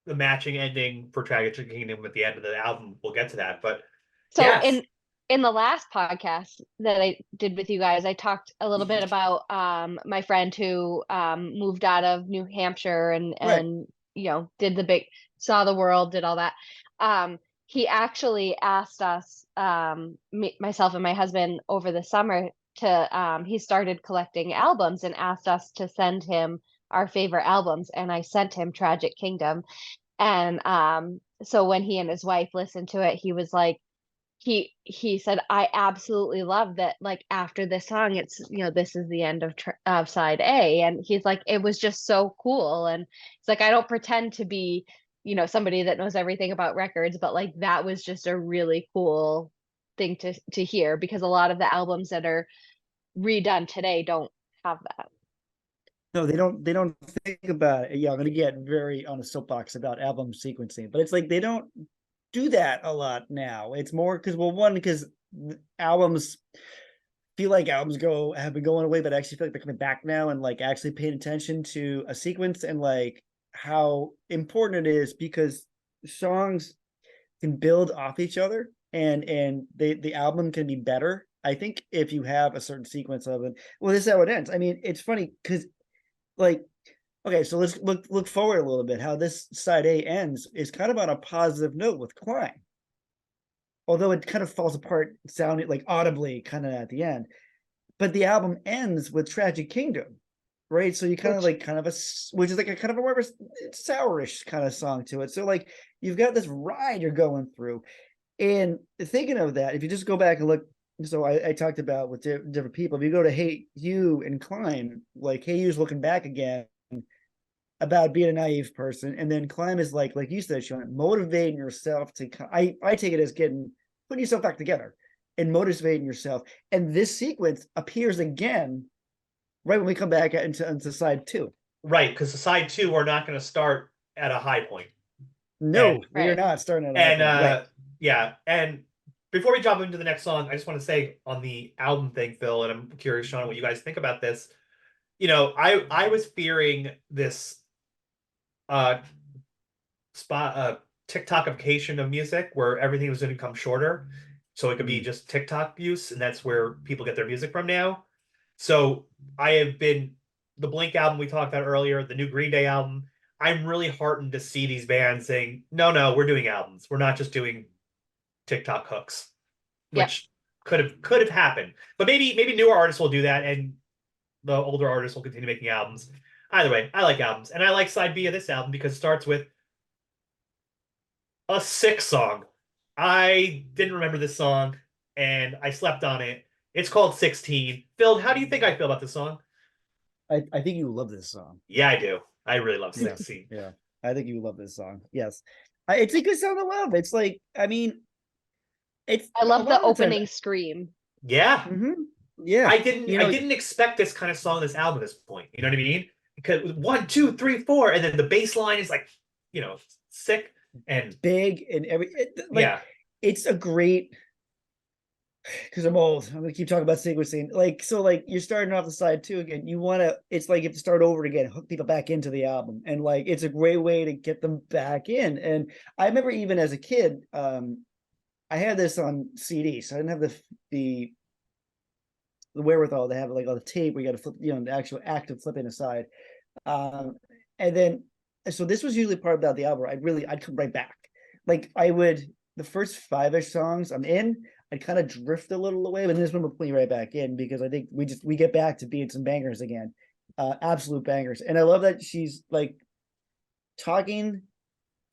A: the matching ending for Tragic Kingdom at the end of the album. We'll get to that, but
B: So
A: yes,
B: in the last podcast that I did with you guys, I talked a little bit about my friend who moved out of New Hampshire and
C: Right.
B: did the big, saw the world, did all that. He actually asked us, myself and my husband, over the summer to he started collecting albums and asked us to send him our favorite albums, and I sent him Tragic Kingdom. And so when he and his wife listened to it, he was like, he said, I absolutely love that, like, after this song, it's this is the end of side A. And he's like, it was just so cool. And it's like, I don't pretend to be somebody that knows everything about records, but like that was just a really cool thing to hear, because a lot of the albums that are redone today don't have that.
C: No, they don't think about it. Yeah, I'm gonna get very on a soapbox about album sequencing, but it's like they don't do that a lot now. It's more because, well, one, because albums feel like albums have been going away, but I actually feel like they're coming back now, and like actually paying attention to a sequence and like how important it is, because songs can build off each other, and the album can be better, I think, if you have a certain sequence of it. Well, this is how it ends. I mean, it's funny because, like, okay, so let's look forward a little bit. How this side A ends is kind of on a positive note with Climb, although it kind of falls apart, sounding like audibly kind of at the end. But the album ends with Tragic Kingdom, right? So you kind of like which is like a kind of a more sourish kind of song to it. So like you've got this ride you're going through, and thinking of that, if you just go back and look. So I talked about with different people. If you go to Hey You and Climb, like Hey You's looking back again about being a naive person, and then Climb is like you said, Sean, motivating yourself to. I take it as putting yourself back together and motivating yourself. And this sequence appears again right when we come back into side two.
A: right, because the side two we're not going to start at a high point.
C: No,
A: And,
C: we are not starting at
A: and
C: right.
A: yeah, and before we jump into the next song, I just want to say on the album thing, Phil, and I'm curious, Sean, what you guys think about this. I was fearing this TikTokification of music where everything was going to become shorter, so it could be just TikTok use, and that's where people get their music from now. So I have been the Blink album we talked about earlier, the new Green Day album. I'm really heartened to see these bands saying, no, we're doing albums. We're not just doing TikTok hooks,
B: Yep.
A: which could have happened. But maybe newer artists will do that, and the older artists will continue making albums. Either way, I like albums, and I like side B of this album because it starts with a sick song. I didn't remember this song, and I slept on it. It's called 16. Phil, how do you think I feel about this song?
C: I think you love this song.
A: Yeah, I do. I really love
C: Yes.
A: 16.
C: Yeah, I think you love this song. Yes, it's a good song to love. It's like, I mean,
B: I love the
C: of
B: opening scream.
A: Yeah.
C: Yeah,
A: I didn't expect this kind of song on this album at this point. You know what I mean? Because it was 1, 2, 3, 4, and then the bass line is like, sick and
C: big and
A: yeah.
C: It's a great, because I'm old. I'm gonna keep talking about sequencing. Like, so like you're starting off the side two again. It's like you have to start over again, hook people back into the album. And like it's a great way to get them back in. And I remember even as a kid, I had this on CD, so I didn't have the wherewithal to have like on the tape where you got to flip, the actual act of flipping aside. And then so this was usually part about the album. I'd come right back. Like the first 5-ish songs I'm in, I'd kind of drift a little away, but this one will pull you right back in, because I think we get back to being some bangers again. Absolute bangers. And I love that she's like talking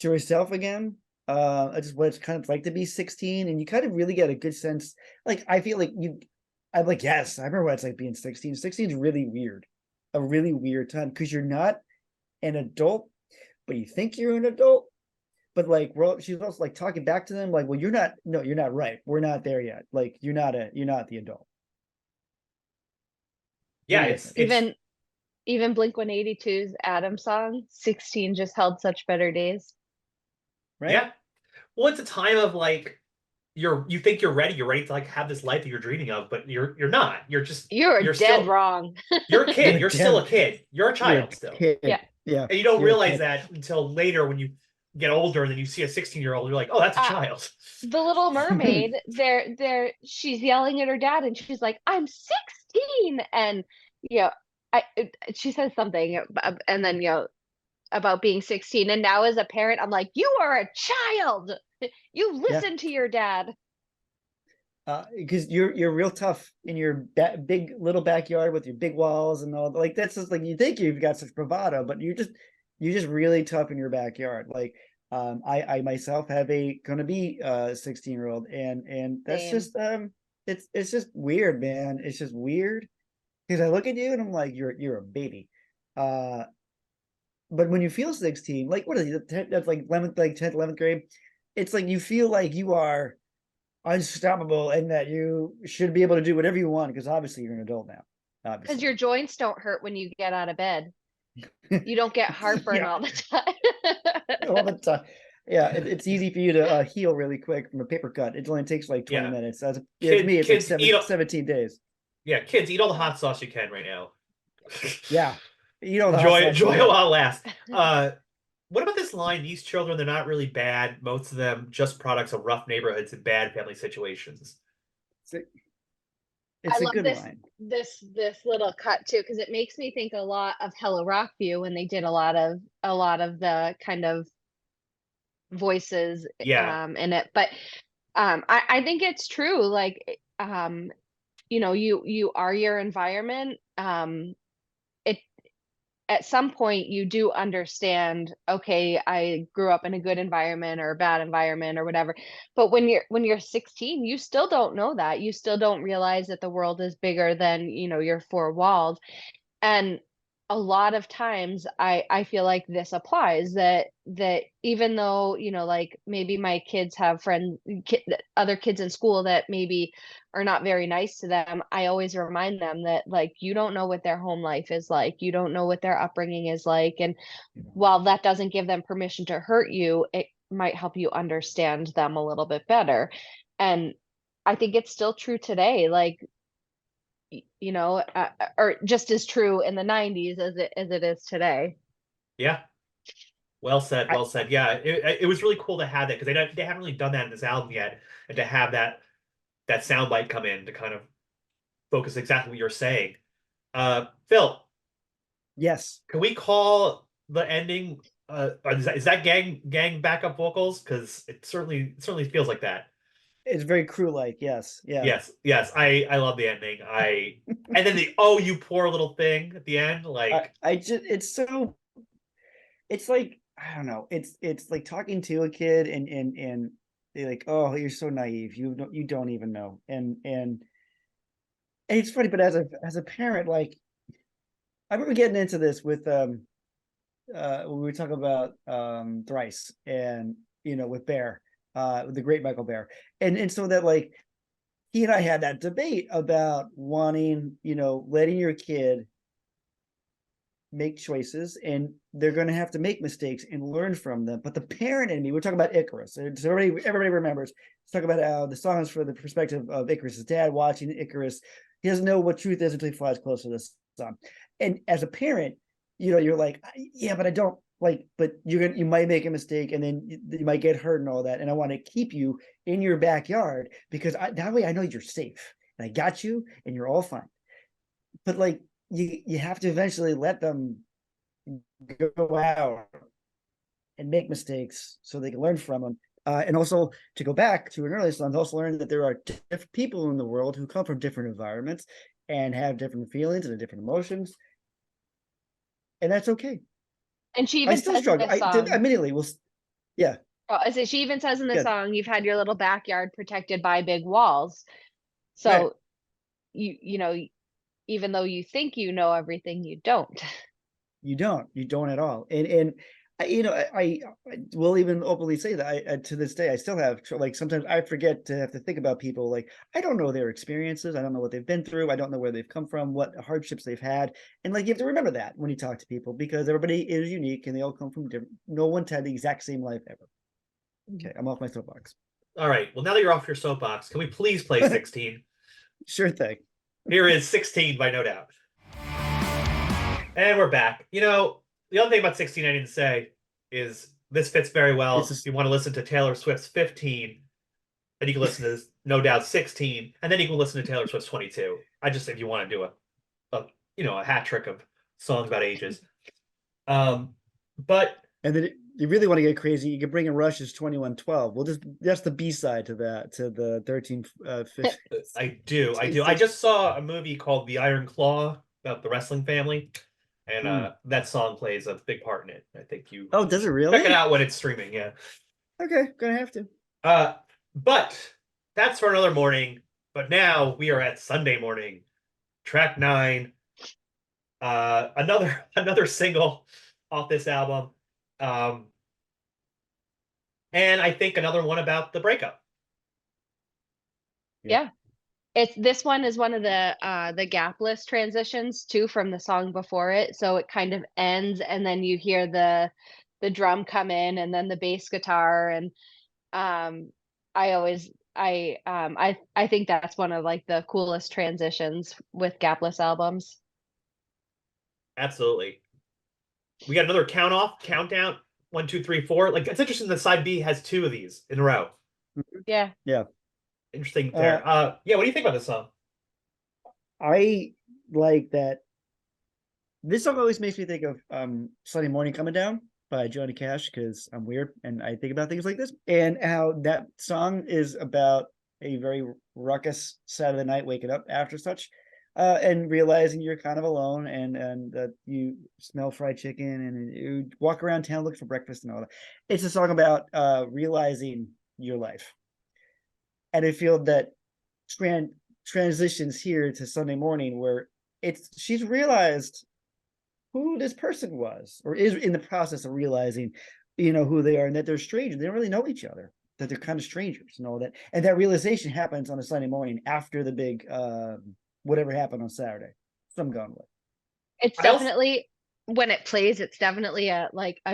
C: to herself again. Just what it's kind of like to be 16, and you kind of really get a good sense. Like, I feel like I'm like, yes, I remember what it's like being 16. 16 is really weird, a really weird time because you're not an adult, but you think you're an adult. But like, she's also like talking back to them, like, well, you're not. No, you're not right. We're not there yet. Like, you're not the adult.
A: Yeah,
C: Very
A: it's
C: different.
A: it's
B: Even Blink-182's Adam song, 16 just held such better days.
C: Right?
A: yeah. Well, it's a time of like you think you're ready to like have this life that you're dreaming of, but you're not.
B: You're
A: You're
B: dead
A: still
B: wrong.
A: you're a kid.
C: You're
A: You're still
C: damn.
A: a kid. You're a
C: You're a
A: child still.
B: Yeah.
C: kid. Yeah,
A: And you don't
C: you're a
A: realize
C: kid.
A: that until later when you get older and then you see a 16-year-old, you're like, oh, that's a
B: Uh,
A: child.
B: the Little Mermaid, she's yelling at her dad and she's like, I'm 16. And, you know, she says something and then, about being 16. And now as a parent, I'm like, you are a child. You
C: Yeah.
B: listen to your dad.
C: Because you're real tough in your big little backyard with your big walls and all. Like that's just like you think you've got such bravado, but you're just really tough in your backyard. Like I myself have a gonna be 16-year-old, and that's
B: Same.
C: just it's just weird, man. It's just weird because I look at you and I'm like you're a baby. Uh, but when you feel 16, like what is it? That's like 11th, like 10th, 11th grade. It's like you feel like you are unstoppable and that you should be able to do whatever you want because obviously you're an adult now.
B: Because
C: Obviously.
B: your joints don't hurt when you get out of bed. You don't get heartburn
C: Yeah,
B: all the time.
C: all the time. Yeah, it's easy for you to heal really quick from a paper cut. It only takes like 20
A: Yeah.
C: minutes. Yeah, to me, it's like
A: Kids eat
C: 17 days.
A: kids eat all the hot sauce you can right now.
C: Yeah. You know the hot
A: enjoy
C: sauce you
A: enjoy it
C: get.
A: while it lasts. What about this line? These children, they're not really bad. Most of them just products of rough neighborhoods and bad family situations.
B: I
C: It's a
B: love
C: good line.
B: this little cut too because it makes me think a lot of Hello Rockview when they did a lot of the kind of voices
A: Yeah.
B: in it. But I think it's true. Like you are your environment. It At some point you do understand, okay, I grew up in a good environment or a bad environment or whatever. But when you're 16, you still don't know that. You still don't realize that the world is bigger than, your four walls. And a lot of times I feel like this applies that even though, like maybe my kids have other kids in school that maybe are not very nice to them, I always remind them that like you don't know what their home life is like. You don't know what their upbringing is like. And while that doesn't give them permission to hurt you, it might help you understand them a little bit better. And I think it's still true today. Like or just as true in the 90s as it is today.
A: Yeah. Well said.
C: I,
A: Well said. Yeah. It was really cool to have that because they haven't really done that in this album yet, and to have that soundbite come in to kind of focus exactly what you're saying. Phil,
C: yes.
A: can we call the ending? Is that gang backup vocals? Because it certainly feels like that.
C: It's very crew like, yes. Yeah.
A: Yes, yes. I love the ending. And then the oh you poor little thing at the end. Like
C: I just it's so it's like I don't know. It's like talking to a kid and they're like, oh, you're so naive. You don't even know. And it's funny, but as a parent, like I remember getting into this with when we were talking about Thrice and with Bear, with the great Michael Bear. And so that like he and I had that debate about wanting, letting your kid make choices and they're going to have to make mistakes and learn from them. But the parent in me, we're talking about Icarus. So everybody remembers. Let's talk about how the song is for the perspective of Icarus's dad watching Icarus. He doesn't know what truth is until he flies close to the sun. And as a parent, you're like, yeah, but I don't like, but you might make a mistake and then you might get hurt and all that. And I want to keep you in your backyard because that way I know you're safe and I got you and you're all fine. But like, you have to eventually let them go out and make mistakes so they can learn from them. And also to go back to an earlier song, also learn that there are different people in the world who come from different environments and have different feelings and different emotions. And that's okay.
B: And she
C: I
B: even
C: still
B: says in
C: struggle.
B: this
C: I
B: song,
C: admittedly will. Yeah.
B: she even says in the
C: Good.
B: song, you've had your little backyard protected by big walls.
C: Right.
B: So you know, even though you think you know everything, you don't.
C: You don't at all. And I will even openly say that to this day, I still have, like, sometimes I forget to have to think about people. Like, I don't know their experiences. I don't know what they've been through. I don't know where they've come from, what hardships they've had. And like, you have to remember that when you talk to people, because everybody is unique and they all come from different, no one's had the exact same life ever. Okay, I'm off my soapbox.
A: All right. Well, now that you're off your soapbox, can we please play 16?
C: Sure thing.
A: Here is 16 by No Doubt. And we're back. You know, the other thing about 16 I didn't say is this fits very well. If you want to listen to Taylor Swift's 15, then you can listen to this, No Doubt 16, and then you can listen to Taylor Swift's 22. If you want to do a hat trick of songs about ages. But
C: and then you really want to get crazy, you can bring in Rush's 2112. That's the B-side to that, to the 13 15.
A: I do. I just saw a movie called The Iron Claw about the wrestling family, and that song plays a big part in it. I think you
C: does it really?
A: Check it out when it's streaming. Yeah.
C: Okay, gonna have to.
A: But that's for another morning. But now we are at Sunday morning, track 9. Another single off this album. And I think another one about the breakup.
B: Yeah. This one is one of the gapless transitions too from the song before it. So it kind of ends and then you hear the drum come in and then the bass guitar, and I think that's one of like the coolest transitions with gapless albums.
A: Absolutely. We got another countdown. 1, 2, 3, 4. Like, it's interesting that side B has 2 of these in a row.
B: Yeah.
C: Yeah.
A: Interesting there. Yeah, what do you think about this song?
C: I like that. This song always makes me think of Sunday Morning Coming Down by Johnny Cash, because I'm weird and I think about things like this, and how that song is about a very ruckus Saturday night waking up after such, and realizing you're kind of alone, and that you smell fried chicken and you walk around town looking for breakfast and all that. It's a song about realizing your life. And I feel that transitions here to Sunday morning, where she's realized who this person was, or is in the process of realizing, who they are, and that they're strangers. They don't really know each other, that they're kind of strangers and all that. And that realization happens on a Sunday morning after the big whatever happened on Saturday. So I'm going with.
B: It's definitely, when it plays, it's definitely a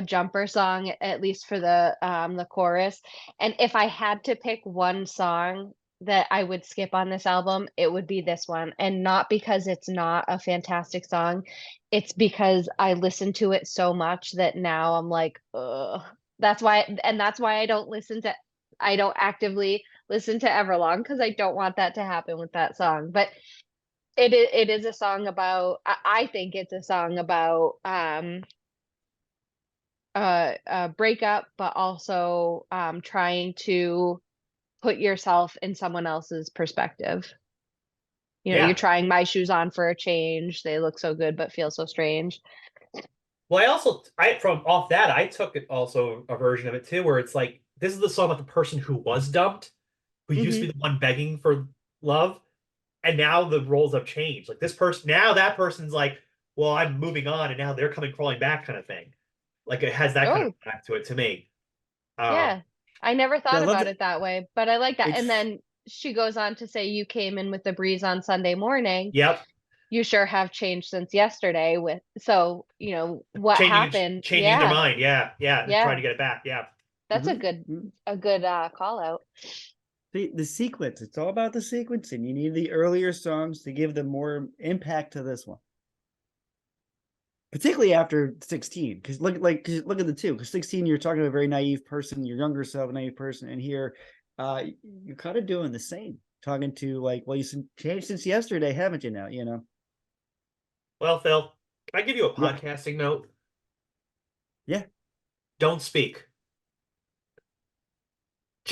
B: jumper song, at least for the chorus. And if I had to pick one song that I would skip on this album, it would be this one. And not because it's not a fantastic song, it's because I listened to it so much that now I'm like, ugh. That's why I don't actively listen to Everlong, because I don't want that to happen with that song. But it is a song about, I think it's a song about a breakup, but also trying to put yourself in someone else's perspective. You're trying my shoes on for a change. They look so good but feel so strange.
A: Well, from off that, I took it also a version of it too, where it's like, this is the song about the person who was dumped, who used to be the one begging for love, and now the roles have changed. Like, this person, now that person's like, well, I'm moving on, and now they're coming crawling back, kind of thing. Like, it has that kind of back to it to me.
B: Yeah, I never thought about it that way, but I like that. And then she goes on to say, "You came in with the breeze on Sunday morning.
A: Yep.
B: You sure have changed since yesterday." What happened?
A: Changing their mind. Yeah. Trying to get it back. Yeah.
B: That's a good call out.
C: The sequence, it's all about the sequencing. You need the earlier songs to give them more impact to this one, particularly after 16. Because look at the 2, because 16, you're talking to a very naive person, your younger self, a naive person, and here you're kind of doing the same, talking to like, well, you changed since yesterday, haven't you now?
A: Well, Phil, can I give you a podcasting note?
C: Yeah.
A: Don't speak.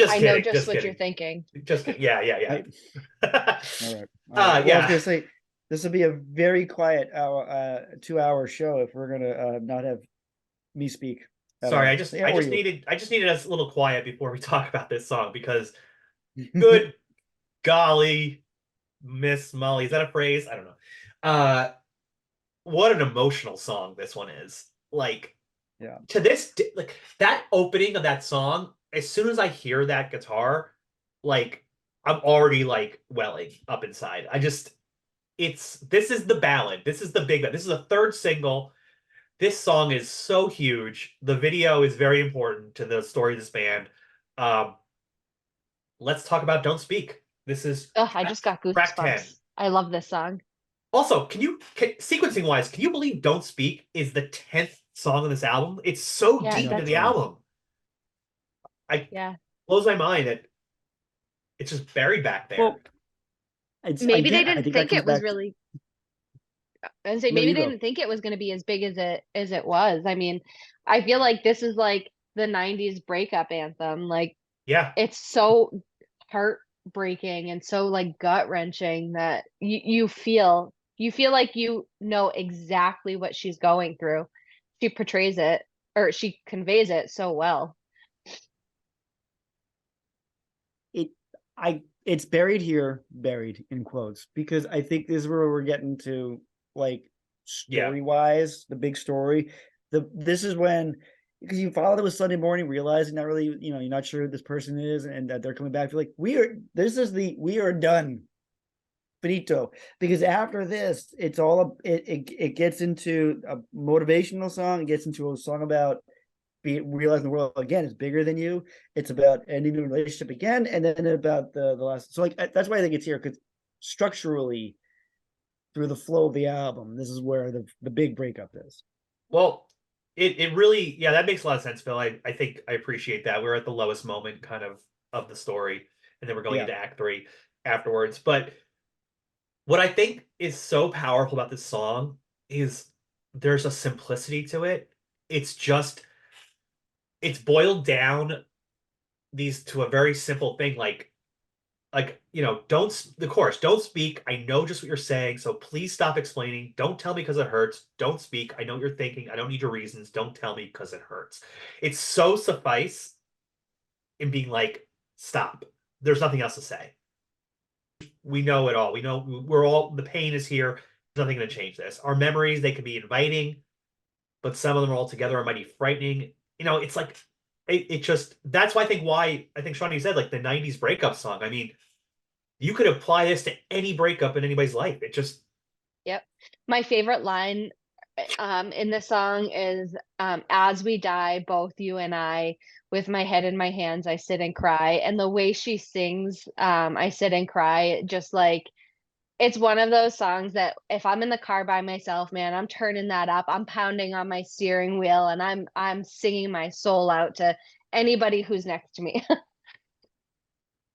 B: I know just what you're thinking.
A: Just kidding. Yeah.
C: All right. Well, I was gonna say, this will be a very quiet 2-hour show if we're gonna not have me speak.
A: Sorry, I just needed us a little quiet before we talk about this song, because good golly, Miss Molly. Is that a phrase? I don't know. Uh, what an emotional song this one is. Like
C: Yeah.
A: to this, like that opening of that song. As soon as I hear that guitar, like I'm already like welling up inside. It's this is the ballad. This is the big. This is a third single. This song is so huge. The video is very important to the story of this band. Um, let's talk about "Don't Speak." This is
B: Ugh, I just got
A: track 10.
B: goosebumps. I love this song.
A: Also, sequencing wise, can you believe "Don't Speak" is the 10th song on this album? It's so
B: Yeah,
A: deep
C: No,
A: into
B: that's
A: the
C: wow.
A: album. I
B: yeah.
A: blows my mind that it's just buried back there.
C: Well, it's
B: Maybe they
C: I
B: didn't
C: think that
B: think
C: comes
B: it was
C: back to
B: really I was say
C: no,
B: maybe
C: you
B: they
C: go.
B: didn't think it was going to be as big as it was. I mean, I feel like this is like the 90s breakup anthem. Like
A: Yeah.
B: it's so heartbreaking and so like gut-wrenching that you feel like you know exactly what she's going through. She portrays it or she conveys it so well.
C: It it's buried here, buried in quotes, because I think this is where we're getting to, like,
A: Yeah.
C: story wise, the big story. This is when, because you followed it with Sunday Morning, realizing not really, you're not sure who this person is and that they're coming back. You're like, we are done. Finito. Because after this, it's all it gets into a motivational song, it gets into a song about realizing the world again is bigger than you. It's about ending the relationship again, and then about the last. So like that's why I think it's here, because structurally, through the flow of the album, this is where the big breakup is.
A: Well, it really, yeah, that makes a lot of sense, Phil. I think I appreciate that. We're at the lowest moment kind of the story, and then we're going
C: Yeah,
A: into act three afterwards. But what I think is so powerful about this song is there's a simplicity to it. It's just it's boiled down these to a very simple thing don't the chorus, don't speak, I know just what you're saying, so please stop explaining, don't tell me because it hurts, don't speak, I know what you're thinking, I don't need your reasons, don't tell me because it hurts. It's so suffice in being like, stop, there's nothing else to say, we know it all, we know we're all, the pain is here, there's nothing going to change this. Our memories, they can be inviting, but some of them are altogether are mighty frightening. It's like it just, that's why I think Shawnee said like the 90s breakup song. I mean, you could apply this to any breakup in anybody's life. It just,
B: Yep. My favorite line in the song is as we die, both you and I, with my head in my hands, I sit and cry. And the way she sings, I sit and cry, just like it's one of those songs that if I'm in the car by myself, man, I'm turning that up. I'm pounding on my steering wheel and I'm singing my soul out to anybody who's next to me.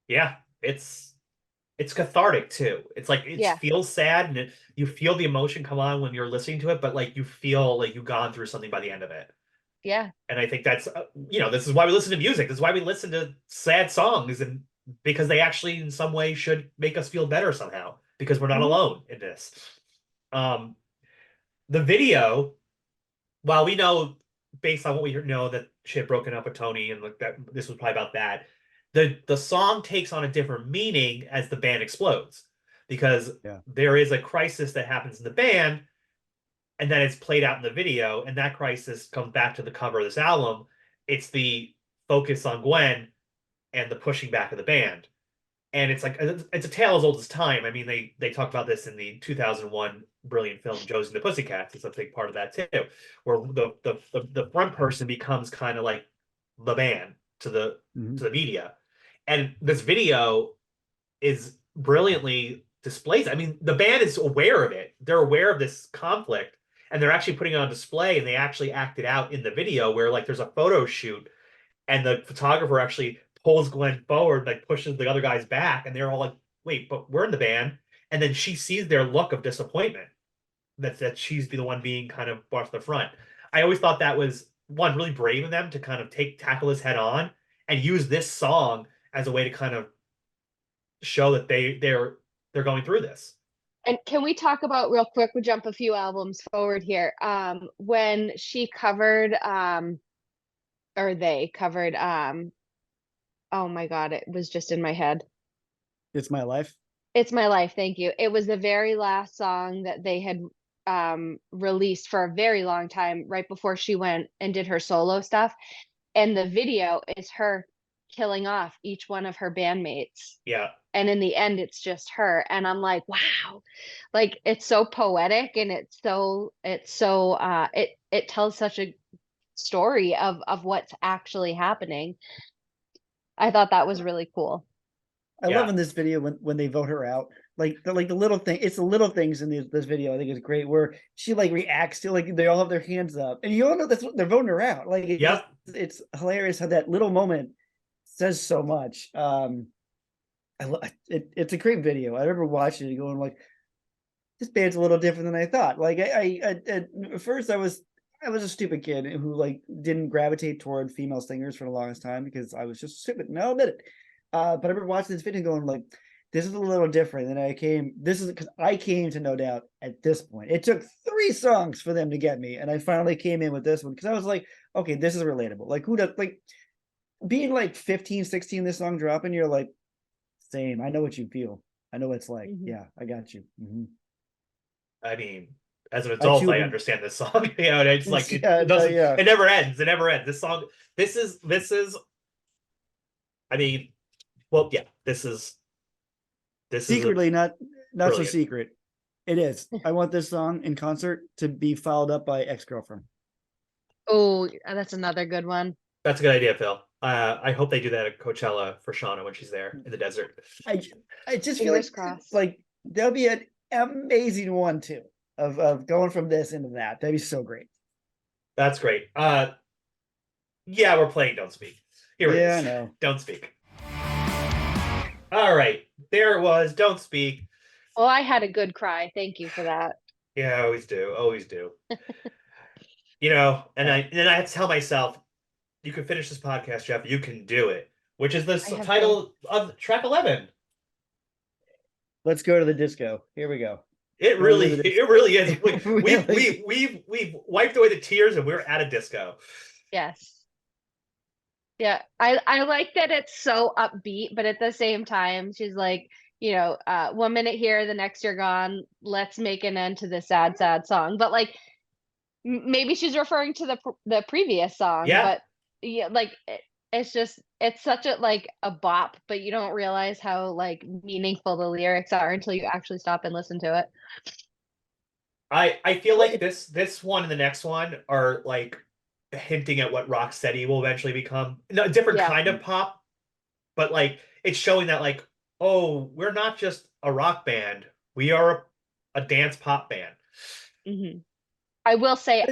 A: yeah, it's cathartic too. It's like it
B: Yeah.
A: feels sad and you feel the emotion come on when you're listening to it, but like you feel like you've gone through something by the end of it.
B: Yeah.
A: And I think that's this is why we listen to music. This is why we listen to sad songs, and because they actually in some way should make us feel better somehow because we're not
B: Hmm.
A: alone in this. Um, the video, while we know based on what we know that she had broken up with Tony and like that this was probably about that, the song takes on a different meaning as the band explodes because
C: yeah.
A: there is a crisis that happens in the band and then it's played out in the video, and that crisis comes back to the cover of this album. It's the focus on Gwen and the pushing back of the band. And it's like it's a tale as old as time. I mean, they talk about this in the 2001 brilliant film Josie and the Pussycats. It's a big part of that too, where the front person becomes kind of like the band to the
C: Mm-hmm.
A: to the media, and this video is brilliantly displays. I mean, the band is aware of it. They're aware of this conflict, and they're actually putting it on display. And they actually act it out in the video, where like there's a photo shoot, and the photographer actually pulls Glenn forward, like pushes the other guys back, and they're all like, "Wait, but we're in the band." And then she sees their look of disappointment that she's the one being kind of brought to the front. I always thought that was one really brave of them to kind of tackle this head on and use this song as a way to kind of show that they're going through this.
B: And can we talk about real quick, we jump a few albums forward here. When she covered or they covered oh my God, it was just in my head.
C: It's My Life.
B: It's My Life, thank you. It was the very last song that they had released for a very long time, right before she went and did her solo stuff. And the video is her killing off each one of her bandmates.
A: Yeah.
B: And in the end, it's just her. And I'm like, wow, like it's so poetic and it tells such a story of what's actually happening. I thought that was really cool.
C: I love
A: Yeah.
C: in this video when they vote her out. Like the little thing, it's the little things in this video I think is great where she like reacts to like they all have their hands up and you all know that's what they're voting her out. Like
A: Yep.
C: it's hilarious how that little moment says so much. It's a great video. I remember watching it and going like, this band's a little different than I thought. Like at first I was a stupid kid who like didn't gravitate toward female singers for the longest time because I was just stupid. And I'll admit it. But I remember watching this video and going like, this is a little different. And this is because I came to No Doubt at this point. It took 3 songs for them to get me. And I finally came in with this one because I was like, okay, this is relatable. Like who does like being like 15, 16, this song dropping, you're like, same. I know what you feel. I know what it's like.
B: Mhm.
C: Yeah, I got you.
A: I mean, as an adult, I understand this song. You know, it's like it doesn't.
C: Yeah.
A: It never ends. It never ends. This song. This is. I mean, well, yeah. This is.
C: Secretly, not so
A: brilliant.
C: secret. It is. I want this song in concert to be followed up by Ex-Girlfriend.
B: Oh, that's another good one.
A: That's a good idea, Phil. I hope they do that at Coachella for Shawna when she's there in the desert.
C: I just feel
B: Fingers crossed.
C: like there'll be an amazing one too of going from this into that. That'd be so great.
A: That's great. Yeah, we're playing Don't Speak. Here it is.
C: Yeah, I know.
A: Don't Speak. All right. There it was. Don't Speak.
B: Well, I had a good cry. Thank you for that.
A: Yeah, I always do. Always do. You know, and then I have to tell myself, you can finish this podcast, Jeff. You can do it. Which is the title of track 11.
C: Let's go to the disco. Here we go.
A: It really is. We've wiped away the tears and we're at a disco.
B: Yes. Yeah, I like that it's so upbeat, but at the same time, she's like, you know, 1 minute here, the next you're gone. Let's make an end to this sad, sad song. But like, maybe she's referring to the previous song.
A: Yeah.
B: But yeah, like it's such a bop, but you don't realize how like meaningful the lyrics are until you actually stop and listen to it.
A: I feel like this one and the next one are like hinting at what Rocksteady will eventually become. No, a different kind of pop, but like it's showing that like, oh, we're not just a rock band, we are a dance pop band.
B: Mm-hmm. I will say,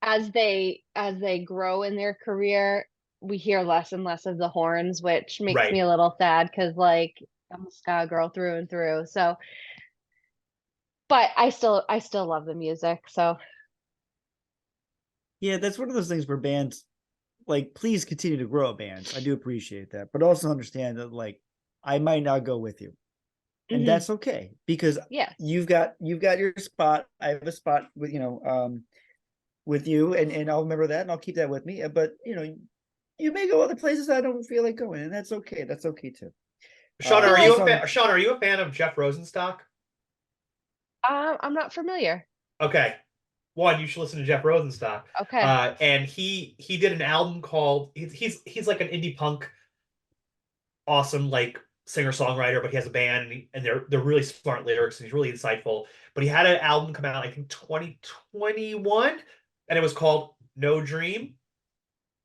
B: as they grow in their career, we hear less and less of the horns, which makes me a little sad because like I'm a ska girl through and through. So, but I still love the music. So.
C: Yeah, that's one of those things where bands like please continue to grow bands. I do appreciate that, but also understand that like I might not go with you. And that's okay because you've got your spot. I have a spot with with you and I'll remember that and I'll keep that with me. But you may go other places I don't feel like going, and that's okay. That's okay too.
A: Shawna, are you a fan of Jeff Rosenstock?
B: I'm not familiar.
A: Okay. One, you should listen to Jeff Rosenstock.
B: Okay.
A: And he did an album called he's like an indie punk, awesome like singer-songwriter, but he has a band and they're really smart lyrics and he's really insightful. But he had an album come out, I think 2021, and it was called No Dream.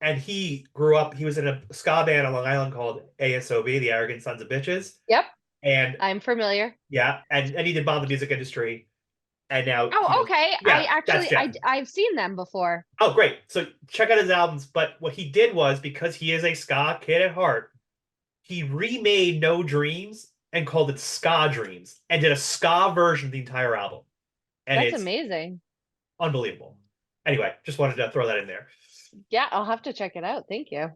A: And he grew up, he was in a ska band on Long Island called ASOB, the Arrogant Sons of Bitches.
B: Yep.
A: And
B: I'm familiar.
A: Yeah, and he did Bomb the Music Industry. And now
B: okay. Yeah, I've seen them before.
A: Oh, great. So check out his albums. But what he did was, because he is a ska kid at heart, he remade No Dreams and called it Ska Dreams and did a ska version of the entire album. And
B: that's amazing.
A: Unbelievable. Anyway, just wanted to throw that in there.
B: Yeah, I'll have to check it out. Thank you.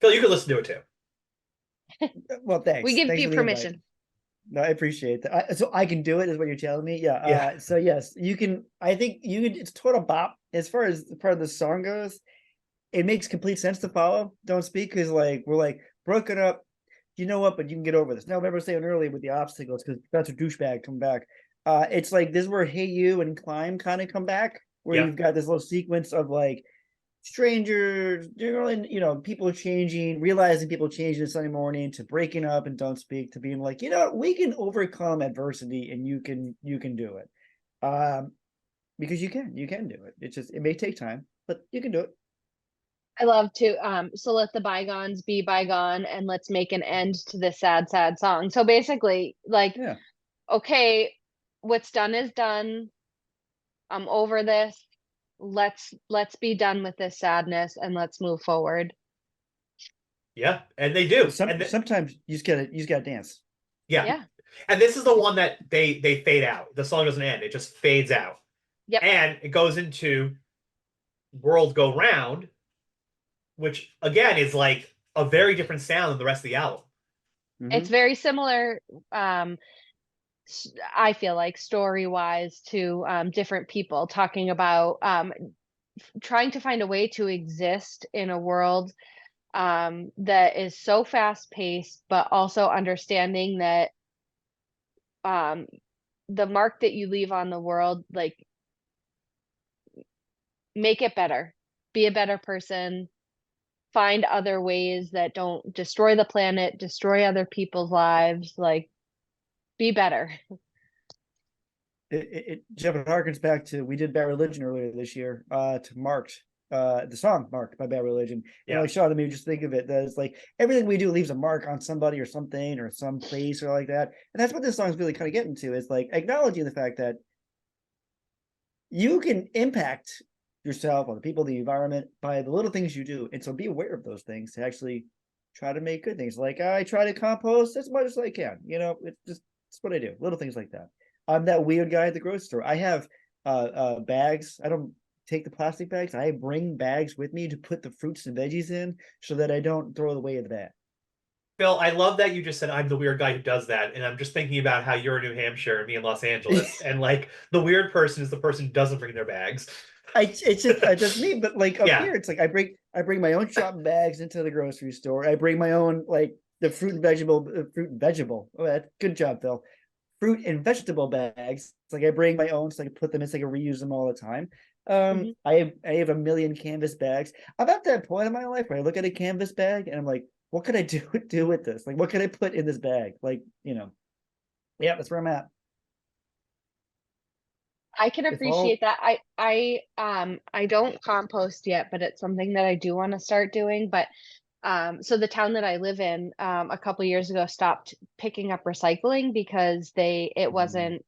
A: Phil, you could listen to it too.
C: Well, thanks.
B: We give you permission.
C: No, I appreciate that. So I can do it, is what you're telling me. Yeah.
A: Yeah.
C: So yes, you can. I think you can. It's total bop as far as part of the song goes. It makes complete sense to follow. Don't Speak because like we're like broken up, you know what? But you can get over this. Now, I remember saying earlier with the obstacles because that's a douchebag come back. It's like this is where Hey You and Climb kind of come back, where
A: Yep.
C: you've got this little sequence of like strangers, generally, people changing, realizing people changing Sunday morning to breaking up and don't speak to being like, we can overcome adversity and you can do it. Because you can do it. It may take time, but you can do it.
B: I love to so let the bygones be bygone and let's make an end to this sad, sad song. So basically, like,
C: Yeah.
B: okay, what's done is done. I'm over this. Let's be done with this sadness and let's move forward.
A: Yeah, and they do.
C: Sometimes you just gotta dance.
A: Yeah.
B: Yeah.
A: And this is the one that they fade out. The song doesn't end. It just fades out.
B: Yep.
A: And it goes into World Go Round, which again is like a very different sound than the rest of the album.
B: It's
C: Mm-hmm.
B: very similar, I feel like story-wise to different people talking about trying to find a way to exist in a world that is so fast-paced, but also understanding that um, the mark that you leave on the world, like make it better, be a better person, find other ways that don't destroy the planet, destroy other people's lives, like be better.
C: Jeff, it harkens back to we did Bad Religion earlier this year, to Marked, the song Marked by Bad Religion. And
A: Yeah.
C: like Shawna, maybe just think of it that it's like everything we do leaves a mark on somebody or something or some place or like that. And that's what this song's really kind of getting to, is like acknowledging the fact that you can impact yourself, on the people, the environment by the little things you do. And so be aware of those things to actually try to make good things. Like I try to compost as much as I can. It's what I do. Little things like that. I'm that weird guy at the grocery store. I have bags. I don't take the plastic bags. I bring bags with me to put the fruits and veggies in so that I don't throw it away in the bag.
A: Phil, I love that you just said I'm the weird guy who does that, and I'm just thinking about how you're in New Hampshire and me in Los Angeles, and like the weird person is the person who doesn't bring their bags.
C: It's just me, but like up
A: Yeah,
C: here, it's like I bring my own shopping bags into the grocery store. I bring my own like the fruit and vegetable. Oh, good job, Phil. Fruit and vegetable bags. It's like I bring my own, so I can put them in, so I can reuse them all the time.
B: Mhm.
C: I have a million canvas bags. I'm at that point in my life where I look at a canvas bag and I'm like, what could I do with this? Like, what can I put in this bag? Yeah, that's where I'm at.
B: I can
C: If all
B: appreciate that. I don't compost yet, but it's something that I do want to start doing. But so the town that I live in, a couple years ago stopped picking up recycling because it wasn't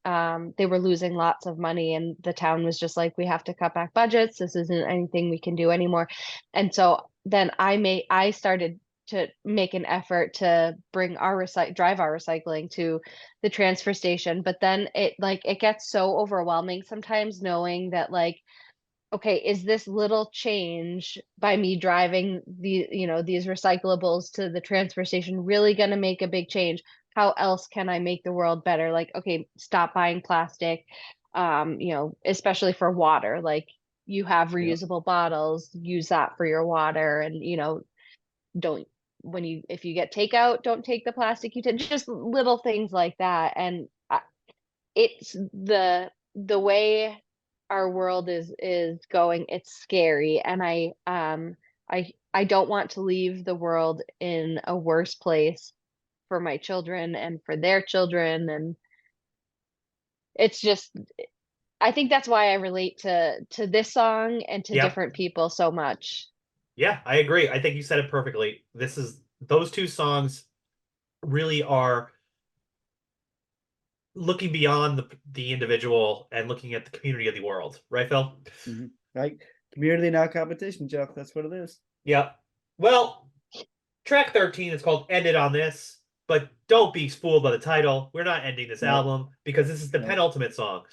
B: they were losing lots of money and the town was just like, we have to cut back budgets. This isn't anything we can do anymore. And so then I started to make an effort to drive our recycling to the transfer station. But then it gets so overwhelming sometimes knowing that like, okay, is this little change by me driving these recyclables to the transfer station really going to make a big change? How else can I make the world better? Like, okay, stop buying plastic, especially for water. Like you have
C: Yeah.
B: reusable bottles, use that for your water and, don't if you get takeout, don't take the plastic just little things like that. And it's the way our world is going, it's scary. And I don't want to leave the world in a worse place for my children and for their children. And it's just I think that's why I relate to this song and to
A: yeah,
B: different people so much.
A: yeah. I agree. I think you said it perfectly. Those two songs really are looking beyond the individual and looking at the community of the world, right, Phil?
C: Mm-hmm. Right. Community, not competition, Jeff. That's what it is.
A: Yeah. Well, track 13 is called End It On This, but don't be fooled by the title. We're not ending this
C: No,
A: album because this is the
C: no.
A: penultimate song.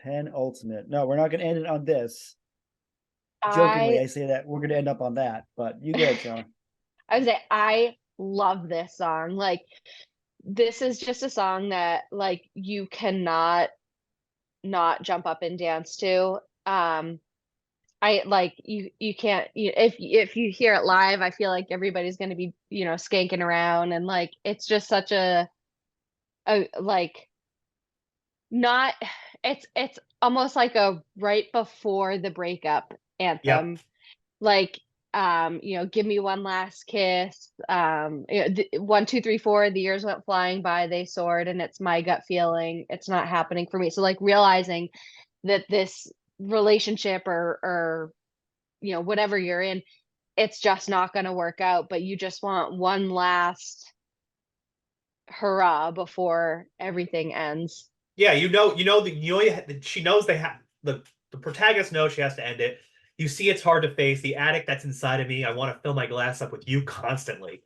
C: Penultimate. No, we're not going to end it on this. Jokingly,
B: I
C: I say that we're going to end up on that, but you good, Sean.
B: I would say I love this song. Like this is just a song that like you cannot not jump up and dance to. I like you can't if you hear it live, I feel like everybody's going to be, skanking around, and like it's just such a like not it's almost like a right before the breakup
A: Yep.
B: anthem. Like give me one last kiss. 1, 2, 3, 4, the years went flying by, they soared, and it's my gut feeling it's not happening for me. So like realizing that this relationship or whatever you're in, it's just not going to work out, but you just want one last hurrah before everything ends.
A: Yeah, she knows they have the protagonist knows she has to end it. You see, it's hard to face the addict that's inside of me. I want to fill my glass up with you constantly,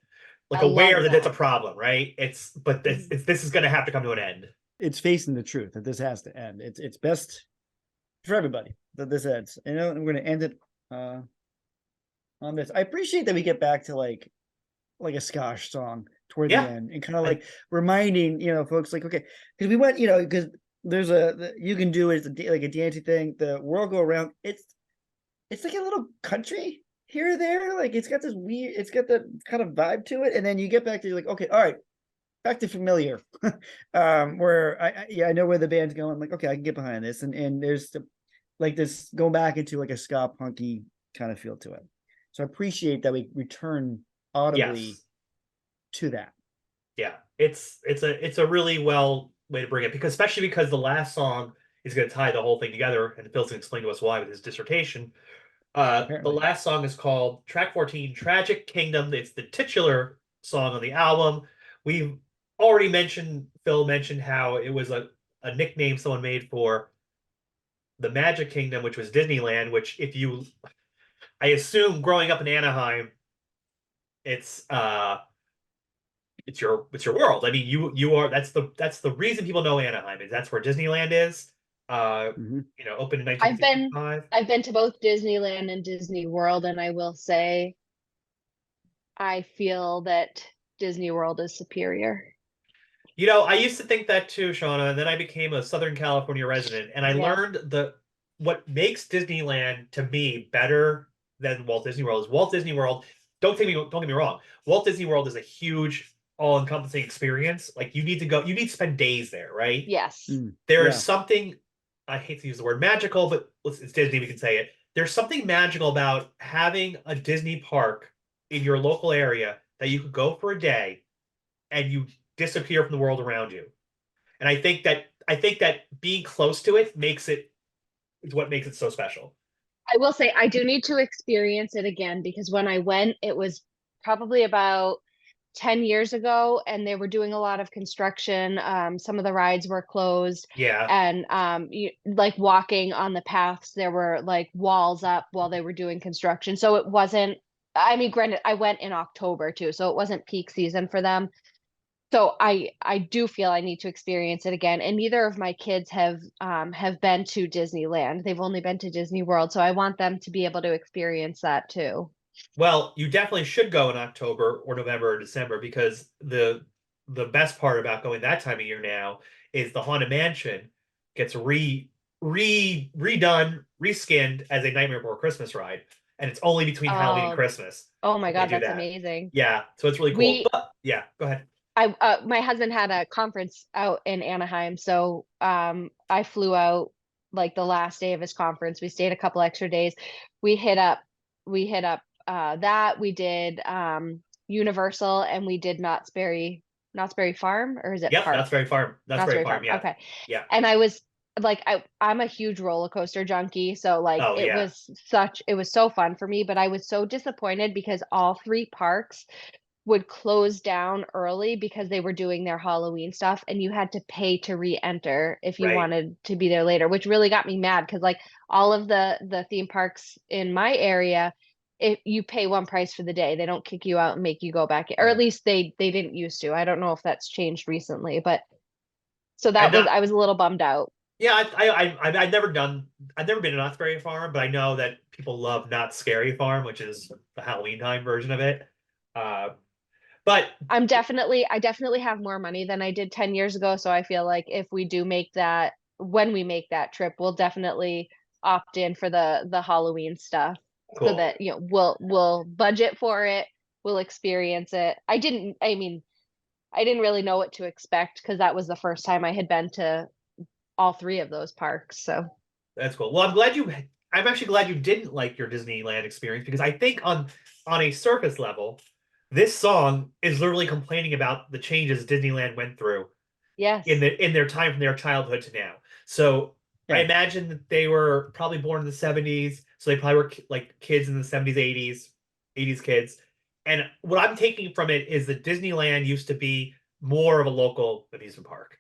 A: like
B: I love
A: aware that it's a
B: that.
A: problem, right?
B: Mhm.
A: This is going to have to come to an end.
C: It's facing the truth that this has to end. It's best for everybody that this ends. And we're gonna end it on this. I appreciate that we get back to like a Scotch song toward the
A: Yeah,
C: end and kind of
A: I,
C: like reminding folks like, okay, because we went, because there's you can do it, it's like a dancing thing, the world go around, it's like a little country here or there, like it's got the kind of vibe to it, and then you get back to like, okay, all right, back to familiar. Where I know where the band's going, I'm like, okay, I can get behind this, and there's like this going back into like a ska punky kind of feel to it. So I appreciate that we return audibly
A: yes,
C: to that.
A: yeah. It's a really well way to bring it because especially because the last song is going to tie the whole thing together, and Phil's going to explain to us why with his dissertation. The
C: Apparently.
A: last song is called track 14, Tragic Kingdom. It's the titular song on the album. We've already Phil mentioned how it was a nickname someone made for the Magic Kingdom, which was Disneyland, which I assume growing up in Anaheim, it's it's your world. I mean, you are that's the reason people know Anaheim is that's where Disneyland is.
C: Mhm.
A: Opened in
B: I've been
A: 1965.
B: I've been to both Disneyland and Disney World, and I will say I feel that Disney World is superior.
A: I used to think that too, Shawna, and then I became a Southern California resident, and I
B: Yeah.
A: learned what makes Disneyland to me better than Walt Disney World is Walt Disney World. Don't get me wrong. Walt Disney World is a huge, all-encompassing experience. Like you need to spend days there, right?
B: Yes.
A: There is
C: Yeah.
A: something, I hate to use the word magical, but it's Disney, we can say it. There's something magical about having a Disney park in your local area that you could go for a day and you disappear from the world around you. And I think that being close to it makes it is what makes it so special.
B: I will say I do need to experience it again because when I went, it was probably about 10 years ago, and they were doing a lot of construction. Some of the rides were closed,
A: Yeah,
B: and like walking on the paths, there were like walls up while they were doing construction. So it wasn't, I mean, granted, I went in October too, so it wasn't peak season for them. So I do feel I need to experience it again. And neither of my kids have been to Disneyland. They've only been to Disney World, so I want them to be able to experience that too.
A: well, you definitely should go in October or November or December because the best part about going that time of year now is the Haunted Mansion gets redone, reskinned as a Nightmare Before Christmas ride, and it's only between Halloween and
B: Oh,
A: Christmas
B: oh my
A: that they
B: God,
A: do
B: that's
A: that.
B: amazing.
A: Yeah, so it's really cool.
B: We
A: But yeah, go ahead.
B: My husband had a conference out in Anaheim, so I flew out like the last day of his conference. We stayed a couple extra days. We hit up that we did Universal, and we did Knott's Berry Farm, or is it
A: Yep,
B: Park?
A: That's
B: Knott's
A: very
B: Berry
A: farm.
B: Farm.
A: Yeah,
B: Okay.
A: yeah.
B: And I was like I'm a huge roller coaster junkie, so like
A: Oh yeah,
B: it was so fun for me, but I was so disappointed because all three parks would close down early because they were doing their Halloween stuff, and you had to pay to re-enter if you
A: right.
B: wanted to be there later, which really got me mad because like all of the theme parks in my area, if you pay one price for the day, they don't kick you out and make you go back, or at
C: Yeah.
B: least they didn't used to. I don't know if that's changed recently, but so
A: And not
B: I was a little bummed out.
A: yeah, I've never been to Knott's Berry Farm, but I know that people love Knott's Scary Farm, which is the Halloween time version of it. Uh, but
B: I definitely have more money than I did 10 years ago, so I feel like if we do make that when we make that trip, we'll definitely opt in for the Halloween stuff so
A: Cool.
B: that, we'll budget for it, we'll experience it. I didn't really know what to expect because that was the first time I had been to all three of those parks. So
A: That's cool. Well, I'm actually glad you didn't like your Disneyland experience because I think on a surface level, this song is literally complaining about the changes Disneyland went through
B: yes.
A: in their time from their childhood to now. So I
C: Yeah.
A: imagine that they were probably born in the 70s, so they probably were like kids in the 70s, 80s kids. And what I'm taking from it is that Disneyland used to be more of a local amusement park.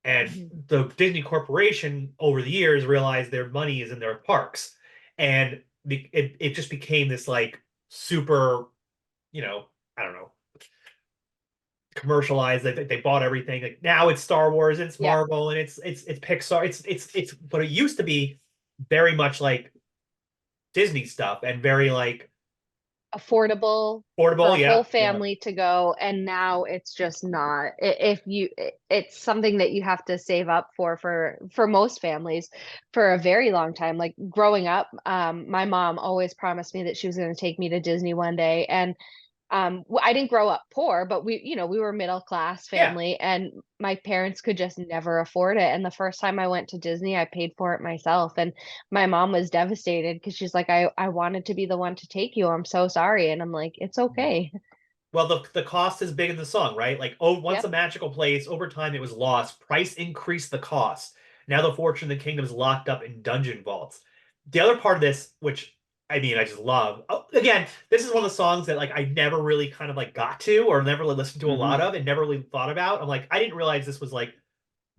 A: And
B: Mhm.
A: the Disney Corporation over the years realized their money is in their parks. And it just became this like super, you know, I don't know, commercialized. They bought everything. Like now it's Star Wars, it's
B: Yeah.
A: Marvel, and it's Pixar. It's but it used to be very much like Disney stuff and very like
B: Affordable for
A: portable.
B: a whole
A: Yeah, yeah,
B: family to go, and now it's just not. It's something that you have to save up for most families for a very long time. Like growing up, my mom always promised me that she was going to take me to Disney one day, and I didn't grow up poor, but we were middle class
A: yeah.
B: family, and my parents could just never afford it. And the first time I went to Disney, I paid for it myself, and my mom was devastated because she's like, I wanted to be the one to take you. I'm so sorry. And I'm like, it's okay.
A: Well, the cost is big in the song, right? Like, oh, once
B: Yep.
A: a magical place, over time it was lost. Price increased the cost. Now the fortune of the kingdom is locked up in dungeon vaults. The other part of this, which I mean, I just love. Oh, again, this is one of the songs that like I never really kind of like got to or never really listened to a lot
C: Hmm.
A: of and never really thought about. I'm like, I didn't realize this was like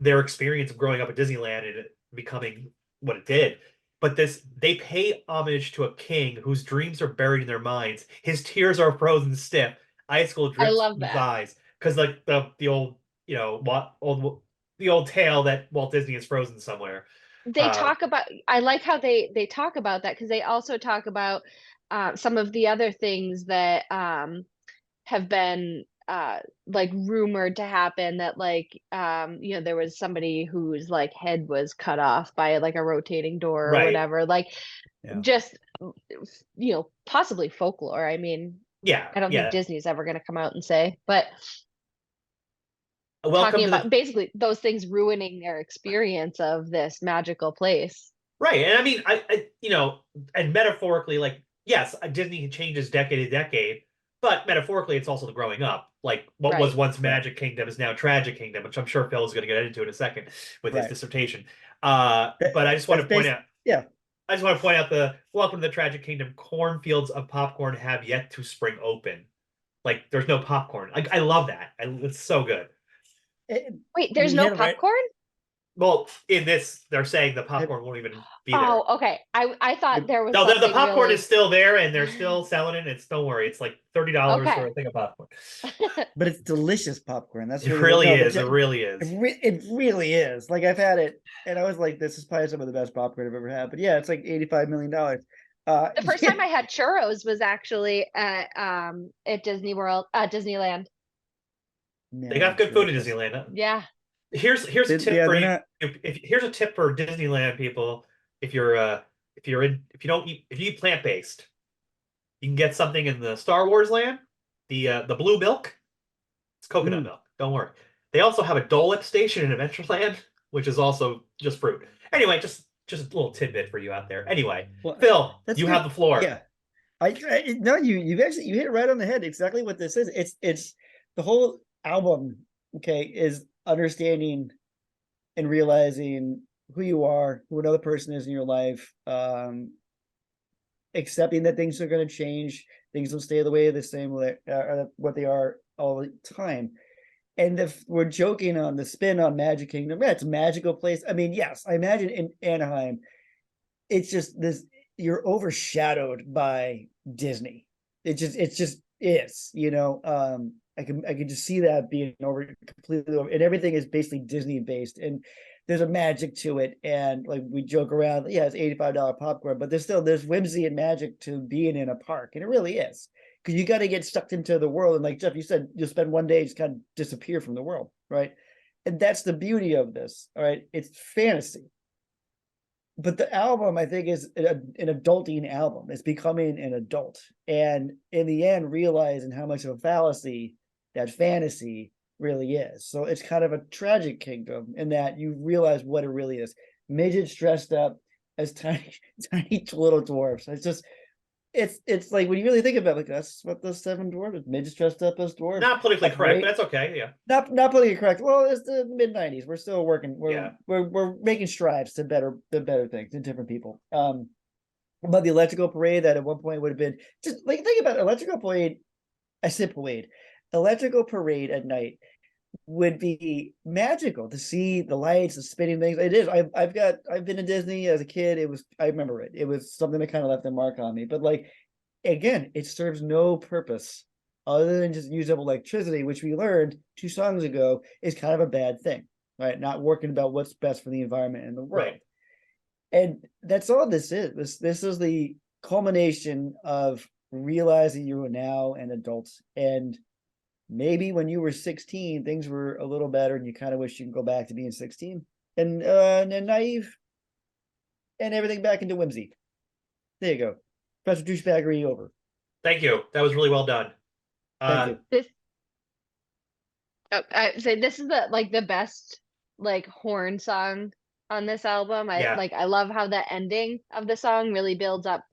A: their experience of growing up at Disneyland and it becoming what it did. But they pay homage to a king whose dreams are buried in their minds. His tears are frozen stiff. Ice school
B: I
A: drips
B: love
A: from his
B: that.
A: eyes because like the old the old tale that Walt Disney is frozen somewhere.
B: They
A: Uh,
B: talk about, I like how they talk about that because they also talk about some of the other things that have been like rumored to happen, that like there was somebody whose like head was cut off by like a rotating door or
A: right.
B: whatever, like
C: Yeah.
B: just possibly folklore. I mean,
A: Yeah.
B: I don't think
A: Yeah.
B: Disney's ever going to come out and say, but
A: Welcome
B: talking
A: to
B: about
A: the
B: basically those things ruining their experience of this magical place.
A: right. And I mean, and metaphorically, like, yes, Disney changes decade to decade, but metaphorically, it's also the growing up. Like, what was
B: Right.
A: once
C: Right.
A: Magic Kingdom is now Tragic Kingdom, which I'm sure Phil is going to get into in a second with his
C: Right.
A: dissertation.
C: That,
A: But I just want
C: that's
A: to point
C: based.
A: out,
C: Yeah.
A: I just want to point out the welcome to the Tragic Kingdom. Cornfields of popcorn have yet to spring open. Like, there's no popcorn. I love that. It's so good.
C: It,
B: Wait, there's
C: you
B: no
C: hit it right.
B: popcorn?
A: Well, in this, they're saying the
C: Have,
A: popcorn won't even be there.
B: Oh, okay. I thought there was
A: No, the
B: something
A: popcorn is
B: really.
A: still there and they're still selling it. It's don't worry, it's like $30 for
B: Okay.
A: a thing of popcorn.
C: but it's delicious popcorn. That's
A: It
C: really what.
A: really
C: No, but
A: is. It really is.
C: it really is. Like I've had it, and I was like, this is probably some of the best popcorn I've ever had. But yeah, it's like $85 million.
B: The first
C: Yeah,
B: time I had churros was actually at Disney World, Disneyland.
A: They
C: man, I
A: got
C: love
A: good food
C: churros.
A: in Disneyland.
B: Yeah.
A: Here's a tip
C: Yeah,
A: for
C: they're
A: you.
C: not.
A: If here's a tip for Disneyland people, if you don't eat if you eat plant-based, you can get something in the Star Wars land, the blue milk. It's coconut
C: Mm,
A: milk. Don't worry. They also have a Dole Whip station in Adventureland, which is also just fruit. Anyway, just a little tidbit for you out there. Anyway,
C: well,
A: Phil,
C: that's
A: you have
C: good.
A: the floor.
C: Yeah, no, you hit it right on the head. Exactly what this is. It's the whole album. Okay, is understanding and realizing who you are, who another person is in your life, accepting that things are going to change, things don't stay the way the same what they are all the time. And if we're joking on the spin on Magic Kingdom, yeah, it's a magical place. I mean, yes, I imagine in Anaheim, it's just this, you're overshadowed by Disney. It just is, I can just see that being over completely over, and everything is basically Disney based, and there's a magic to it. And like we joke around, yeah, it's $85 popcorn, but there's whimsy and magic to being in a park, and it really is, because you got to get sucked into the world. And like Jeff, you said, you'll spend one day just kind of disappear from the world, right? And that's the beauty of this. All right, it's fantasy. but the album, I think, is an adulting album. It's becoming an adult, and in the end, realizing how much of a fallacy that fantasy really is. So it's kind of a tragic kingdom in that you realize what it really is. Midgets dressed up as tiny, tiny little dwarfs. It's like when you really think about it, like that's what the seven dwarfs, midgets dressed up as dwarves.
A: Not politically
C: A
A: correct, but
C: parade,
A: that's okay. Yeah.
C: not politically correct. Well, it's the mid-90s. We're still working.
A: Yeah.
C: We're making strides to better things to different people. But the electrical parade that at one point would have been just like think about electrical parade. I said parade, electrical parade at night would be magical to see the lights, the spinning things. It is. I've been to Disney as a kid. I remember it. It was something that kind of left a mark on me. But like again, it serves no purpose other than just use up electricity, which we learned 2 songs ago is kind of a bad thing, right? Not working about what's best for the environment and the world.
A: Right.
C: And that's all this is. This is the culmination of realizing you are now an adult. And maybe when you were 16, things were a little better and you kind of wish you could go back to being 16 and naive and everything back into whimsy. There you go. Professor Douchebaggery over.
A: Thank you. That was really well done.
C: Thank you.
B: This I say this is the best like horn song on this album.
A: Yeah.
B: I love how the ending of the song really builds up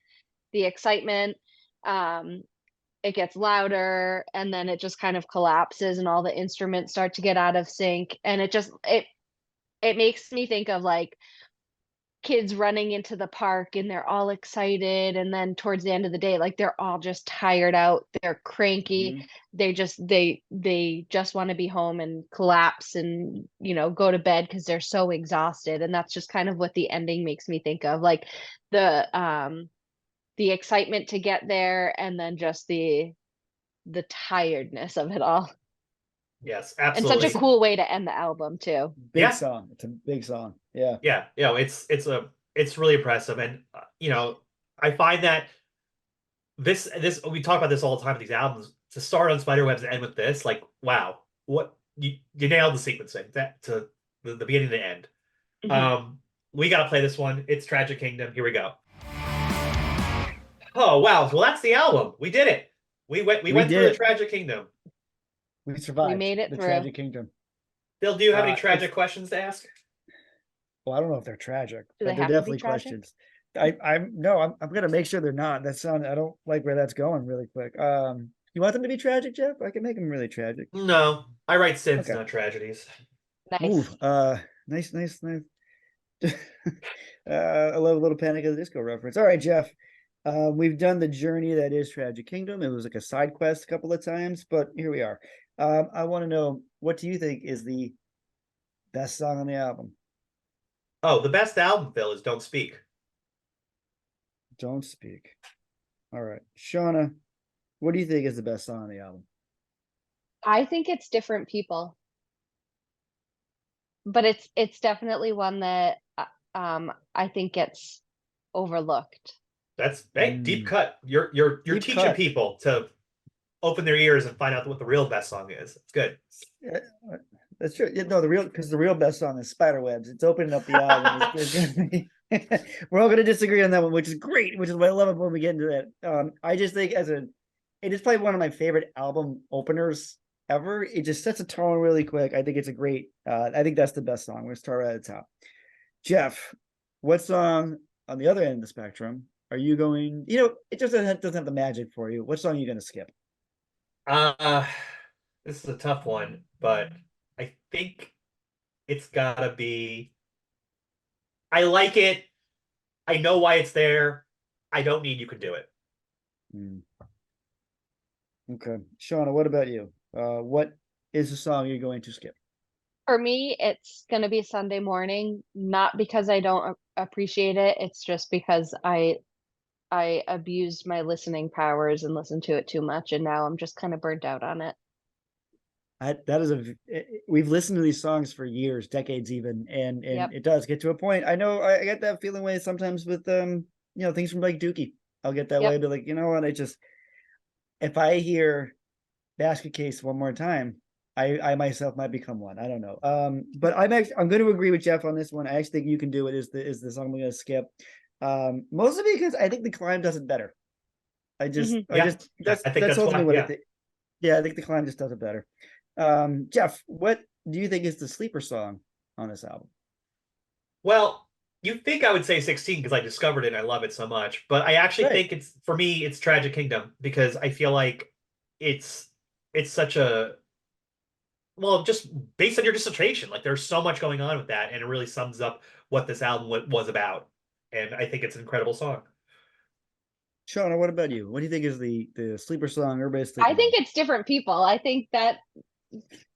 B: the excitement. It gets louder and then it just kind of collapses and all the instruments start to get out of sync and it makes me think of like kids running into the park and they're all excited and then towards the end of the day like they're all just tired out, they're cranky.
C: Mhm.
B: They just want to be home and collapse and go to bed because they're so exhausted, and that's just kind of what the ending makes me think of, like the excitement to get there and then just the tiredness of it all.
A: Yes,
B: And such a
A: absolutely.
B: cool way to end the album too.
C: Big
A: Yeah.
C: song. It's a big song. Yeah.
A: Yeah. It's really impressive, and I find that this we talk about this all the time with these albums. To start on Spiderwebs and end with this, like, wow, what you nailed the sequencing that to the beginning to the end.
B: Mhm.
A: We got to play this one. It's Tragic Kingdom. Here we go. Oh wow! Well, that's the album. We did it. We went
C: We
A: through
C: did
A: the
C: it.
A: Tragic Kingdom.
C: We
B: We
C: survived
B: made it
C: the
B: through.
C: Tragic Kingdom.
A: Bill, do you have any
C: It's
A: tragic questions to ask?
C: well, I don't know if they're tragic,
B: Do they
C: but they're
B: have to be
C: definitely
B: tragic?
C: questions. I'm gonna make sure they're not. I don't like where that's going really quick. You want them to be tragic, Jeff? I can make them really tragic.
A: No, I write sins,
C: Okay.
A: not tragedies.
C: Ooh,
B: Nice.
C: nice. I love a little Panic at the Disco reference. All right, Jeff. We've done the journey that is Tragic Kingdom. It was like a side quest a couple of times, but here we are. I want to know, what do you think is the best song on the album?
A: Oh, the best album, Bill, is Don't Speak.
C: Don't Speak. All right, Shawna, what do you think is the best song on the album?
B: I think it's different people, but it's definitely one that I think gets overlooked.
A: That's hey, deep
C: Mm,
A: cut. You're
C: deep
A: teaching
C: cut.
A: people to open their ears and find out what the real best song is. It's good.
C: Yeah, that's true. Yeah, no, the real best song is Spiderwebs. It's opening up the album. Gonna be, we're all gonna disagree on that one, which is great, which is what I love it when we get into that. I just think it is probably one of my favorite album openers ever. It just sets a tone really quick. I think it's a great I think that's the best song. We're gonna start right at the top. Jeff, what song on the other end of the spectrum are you going? It just doesn't have the magic for you. What song are you gonna skip?
A: Uh, this is a tough one, but I think it's gotta be. I like it. I know why it's there. I don't need You Can Do It.
C: Hmm. Okay. Shauna, what about you? What is the song you're going to skip?
B: For me, it's gonna be Sunday Morning, not because I don't appreciate it. It's just because I abused my listening powers and listened to it too much, and now I'm just kind of burnt out on it.
C: That is we've listened to these songs for years, decades even, and
B: Yep.
C: it does get to a point. I know I get that feeling way sometimes with things from like Dookie. I'll get that way,
B: Yep.
C: but like, what, if I hear Basket Case one more time, I myself might become one. I don't know. But I'm going to agree with Jeff on this one. I actually think You Can Do It is the song I'm going to skip. Mostly because I think The Climb does it better.
A: Yeah, I think
C: That's
A: that's
C: ultimately
A: why.
C: what I
A: Yeah.
C: think. Yeah, I think The Climb just does it better. Jeff, what do you think is the sleeper song on this album?
A: Well, you think I would say 16 because I discovered it and I love it so much, but I actually
C: Right.
A: think it's for me it's Tragic Kingdom because I feel like it's it's such a well, just based on your dissertation, like there's so much going on with that, and it really sums up what this album was about. And I think it's an incredible song.
C: Shawna, what about you? What do you think is the sleeper song everybody's
B: I
C: sleeping
B: think
C: on?
B: it's different people. I think that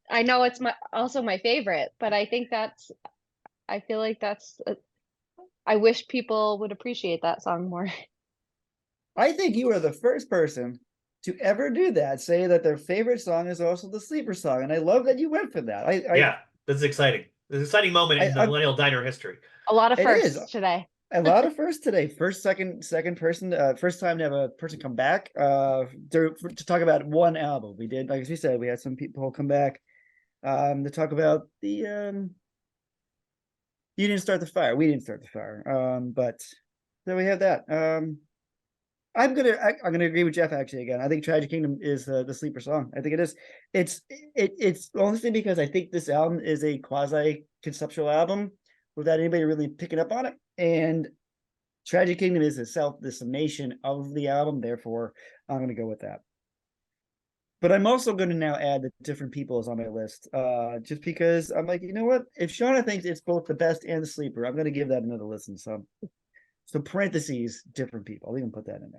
B: I know it's also my favorite, but I feel like I wish people would appreciate that song more.
C: I think you are the first person to ever do that, say that their favorite song is also the sleeper song, and I love that you went for that.
A: Yeah, this is exciting. This is an exciting moment in the
C: I
A: Millennial Diner history.
B: A lot of
C: it is
B: firsts today.
C: a lot of first today. First, second person, first time to have a person come back to talk about one album. We did, like we said, we had some people come back to talk about the You Didn't Start the Fire. We didn't start the fire. But so we have that. I'm gonna agree with Jeff actually again. I think Tragic Kingdom is the sleeper song. I think it is. It's honestly because I think this album is a quasi conceptual album without anybody really picking up on it. And Tragic Kingdom is the summation of the album. Therefore, I'm gonna go with that. But I'm also going to now add the different peoples on my list, just because I'm like, you know what? If Shawna thinks it's both the best and the sleeper, I'm going to give that another listen. So parentheses, different people. I'll even put that in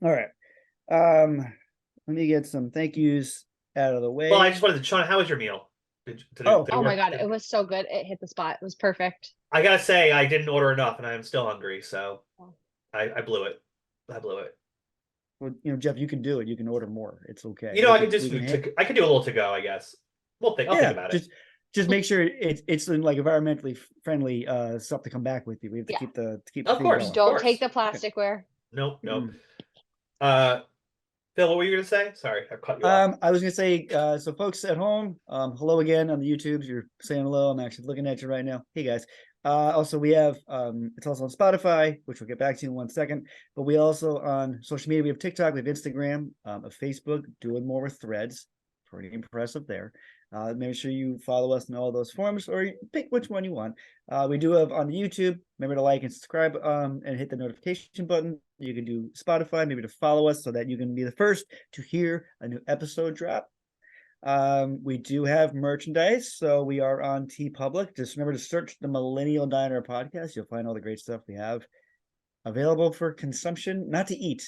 C: there. All right. Let me get some thank yous out of the way.
A: Well, I just wanted to, Sean, how was your meal?
C: Oh.
A: Did it
B: Oh my
A: work?
B: God, it was so good. It hit the spot. It was perfect.
A: I gotta say, I didn't order enough, and I'm still hungry, so I blew it. I blew it.
C: Well, Jeff, you can do it. You can order more. It's okay.
A: You know, I could do a little to go, I guess. I'll think
C: Yeah,
A: about it.
C: just make sure it's in like environmentally friendly stuff to come back with you. We have to
B: Yeah.
C: keep the
A: Of
C: food
A: course,
C: going.
A: of
B: Don't take
A: course.
B: the plasticware.
A: Nope, nope.
C: Mm.
A: Phil, what were you gonna say? Sorry, I cut you off.
C: I was gonna say, so folks at home, hello again on the YouTubes. You're saying hello. I'm actually looking at you right now. Hey guys. Also we have it's also on Spotify, which we'll get back to in 1 second. But we also on social media, we have TikTok, we have Instagram, a Facebook, doing more with threads. Pretty impressive there. Make sure you follow us in all those forms or pick which one you want. We do have on the YouTube. Remember to like and subscribe and hit the notification button. You can do Spotify, maybe to follow us so that you can be the first to hear a new episode drop. We do have merchandise, so we are on TeePublic. Just remember to search the Millennial Diner podcast. You'll find all the great stuff we have available for consumption, not to eat,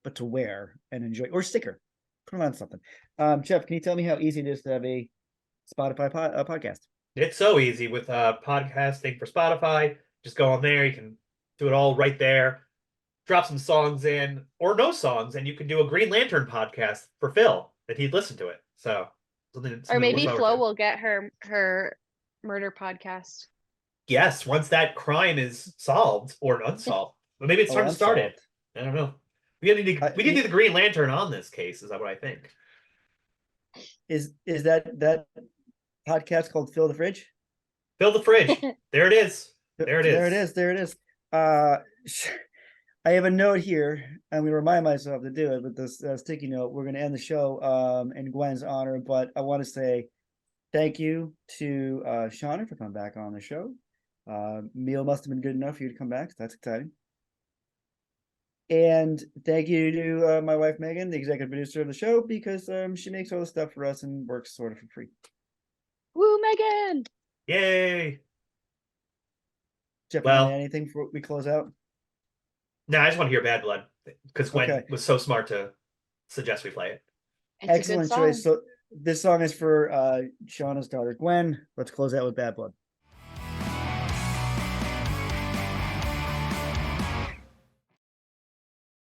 C: but to wear and enjoy, or sticker. Put them on something. Jeff, can you tell me how easy it is to have a Spotify podcast?
A: It's so easy with podcasting for Spotify. Just go on there. You can do it all right there. Drop some songs in or no songs, and you can do a Green Lantern podcast for Phil that he'd listen to it. So something
B: Or
A: to look
B: maybe
A: forward
B: Flo
A: to.
B: will get her murder podcast.
A: Yes, once that crime is solved or unsolved, but maybe it's time to start it. I don't know. We need to the Green Lantern on this case. Is that what I think?
C: Is that podcast called Fill the Fridge?
A: Fill the fridge. There it is. There it is.
C: There it is. There it is. I have a note here. I'm going to remind myself to do it with this sticky note. We're going to end the show in Gwen's honor, but I want to say thank you to Shawna for coming back on the show. Meal must have been good enough for you to come back. So that's exciting. And thank you to my wife, Megan, the executive producer of the show, because she makes all the stuff for us and works sort of for free.
B: Woo, Megan!
C: Jeff,
A: Yay!
C: you want
A: Well,
C: to add anything before we close out?
A: no, I just want to hear Bad Blood because Gwen
C: Okay.
A: was so smart to suggest we play it.
B: It's a
C: Excellent
B: good song.
C: choice. So this song is for Shawna's daughter, Gwen. Let's close out with Bad Blood.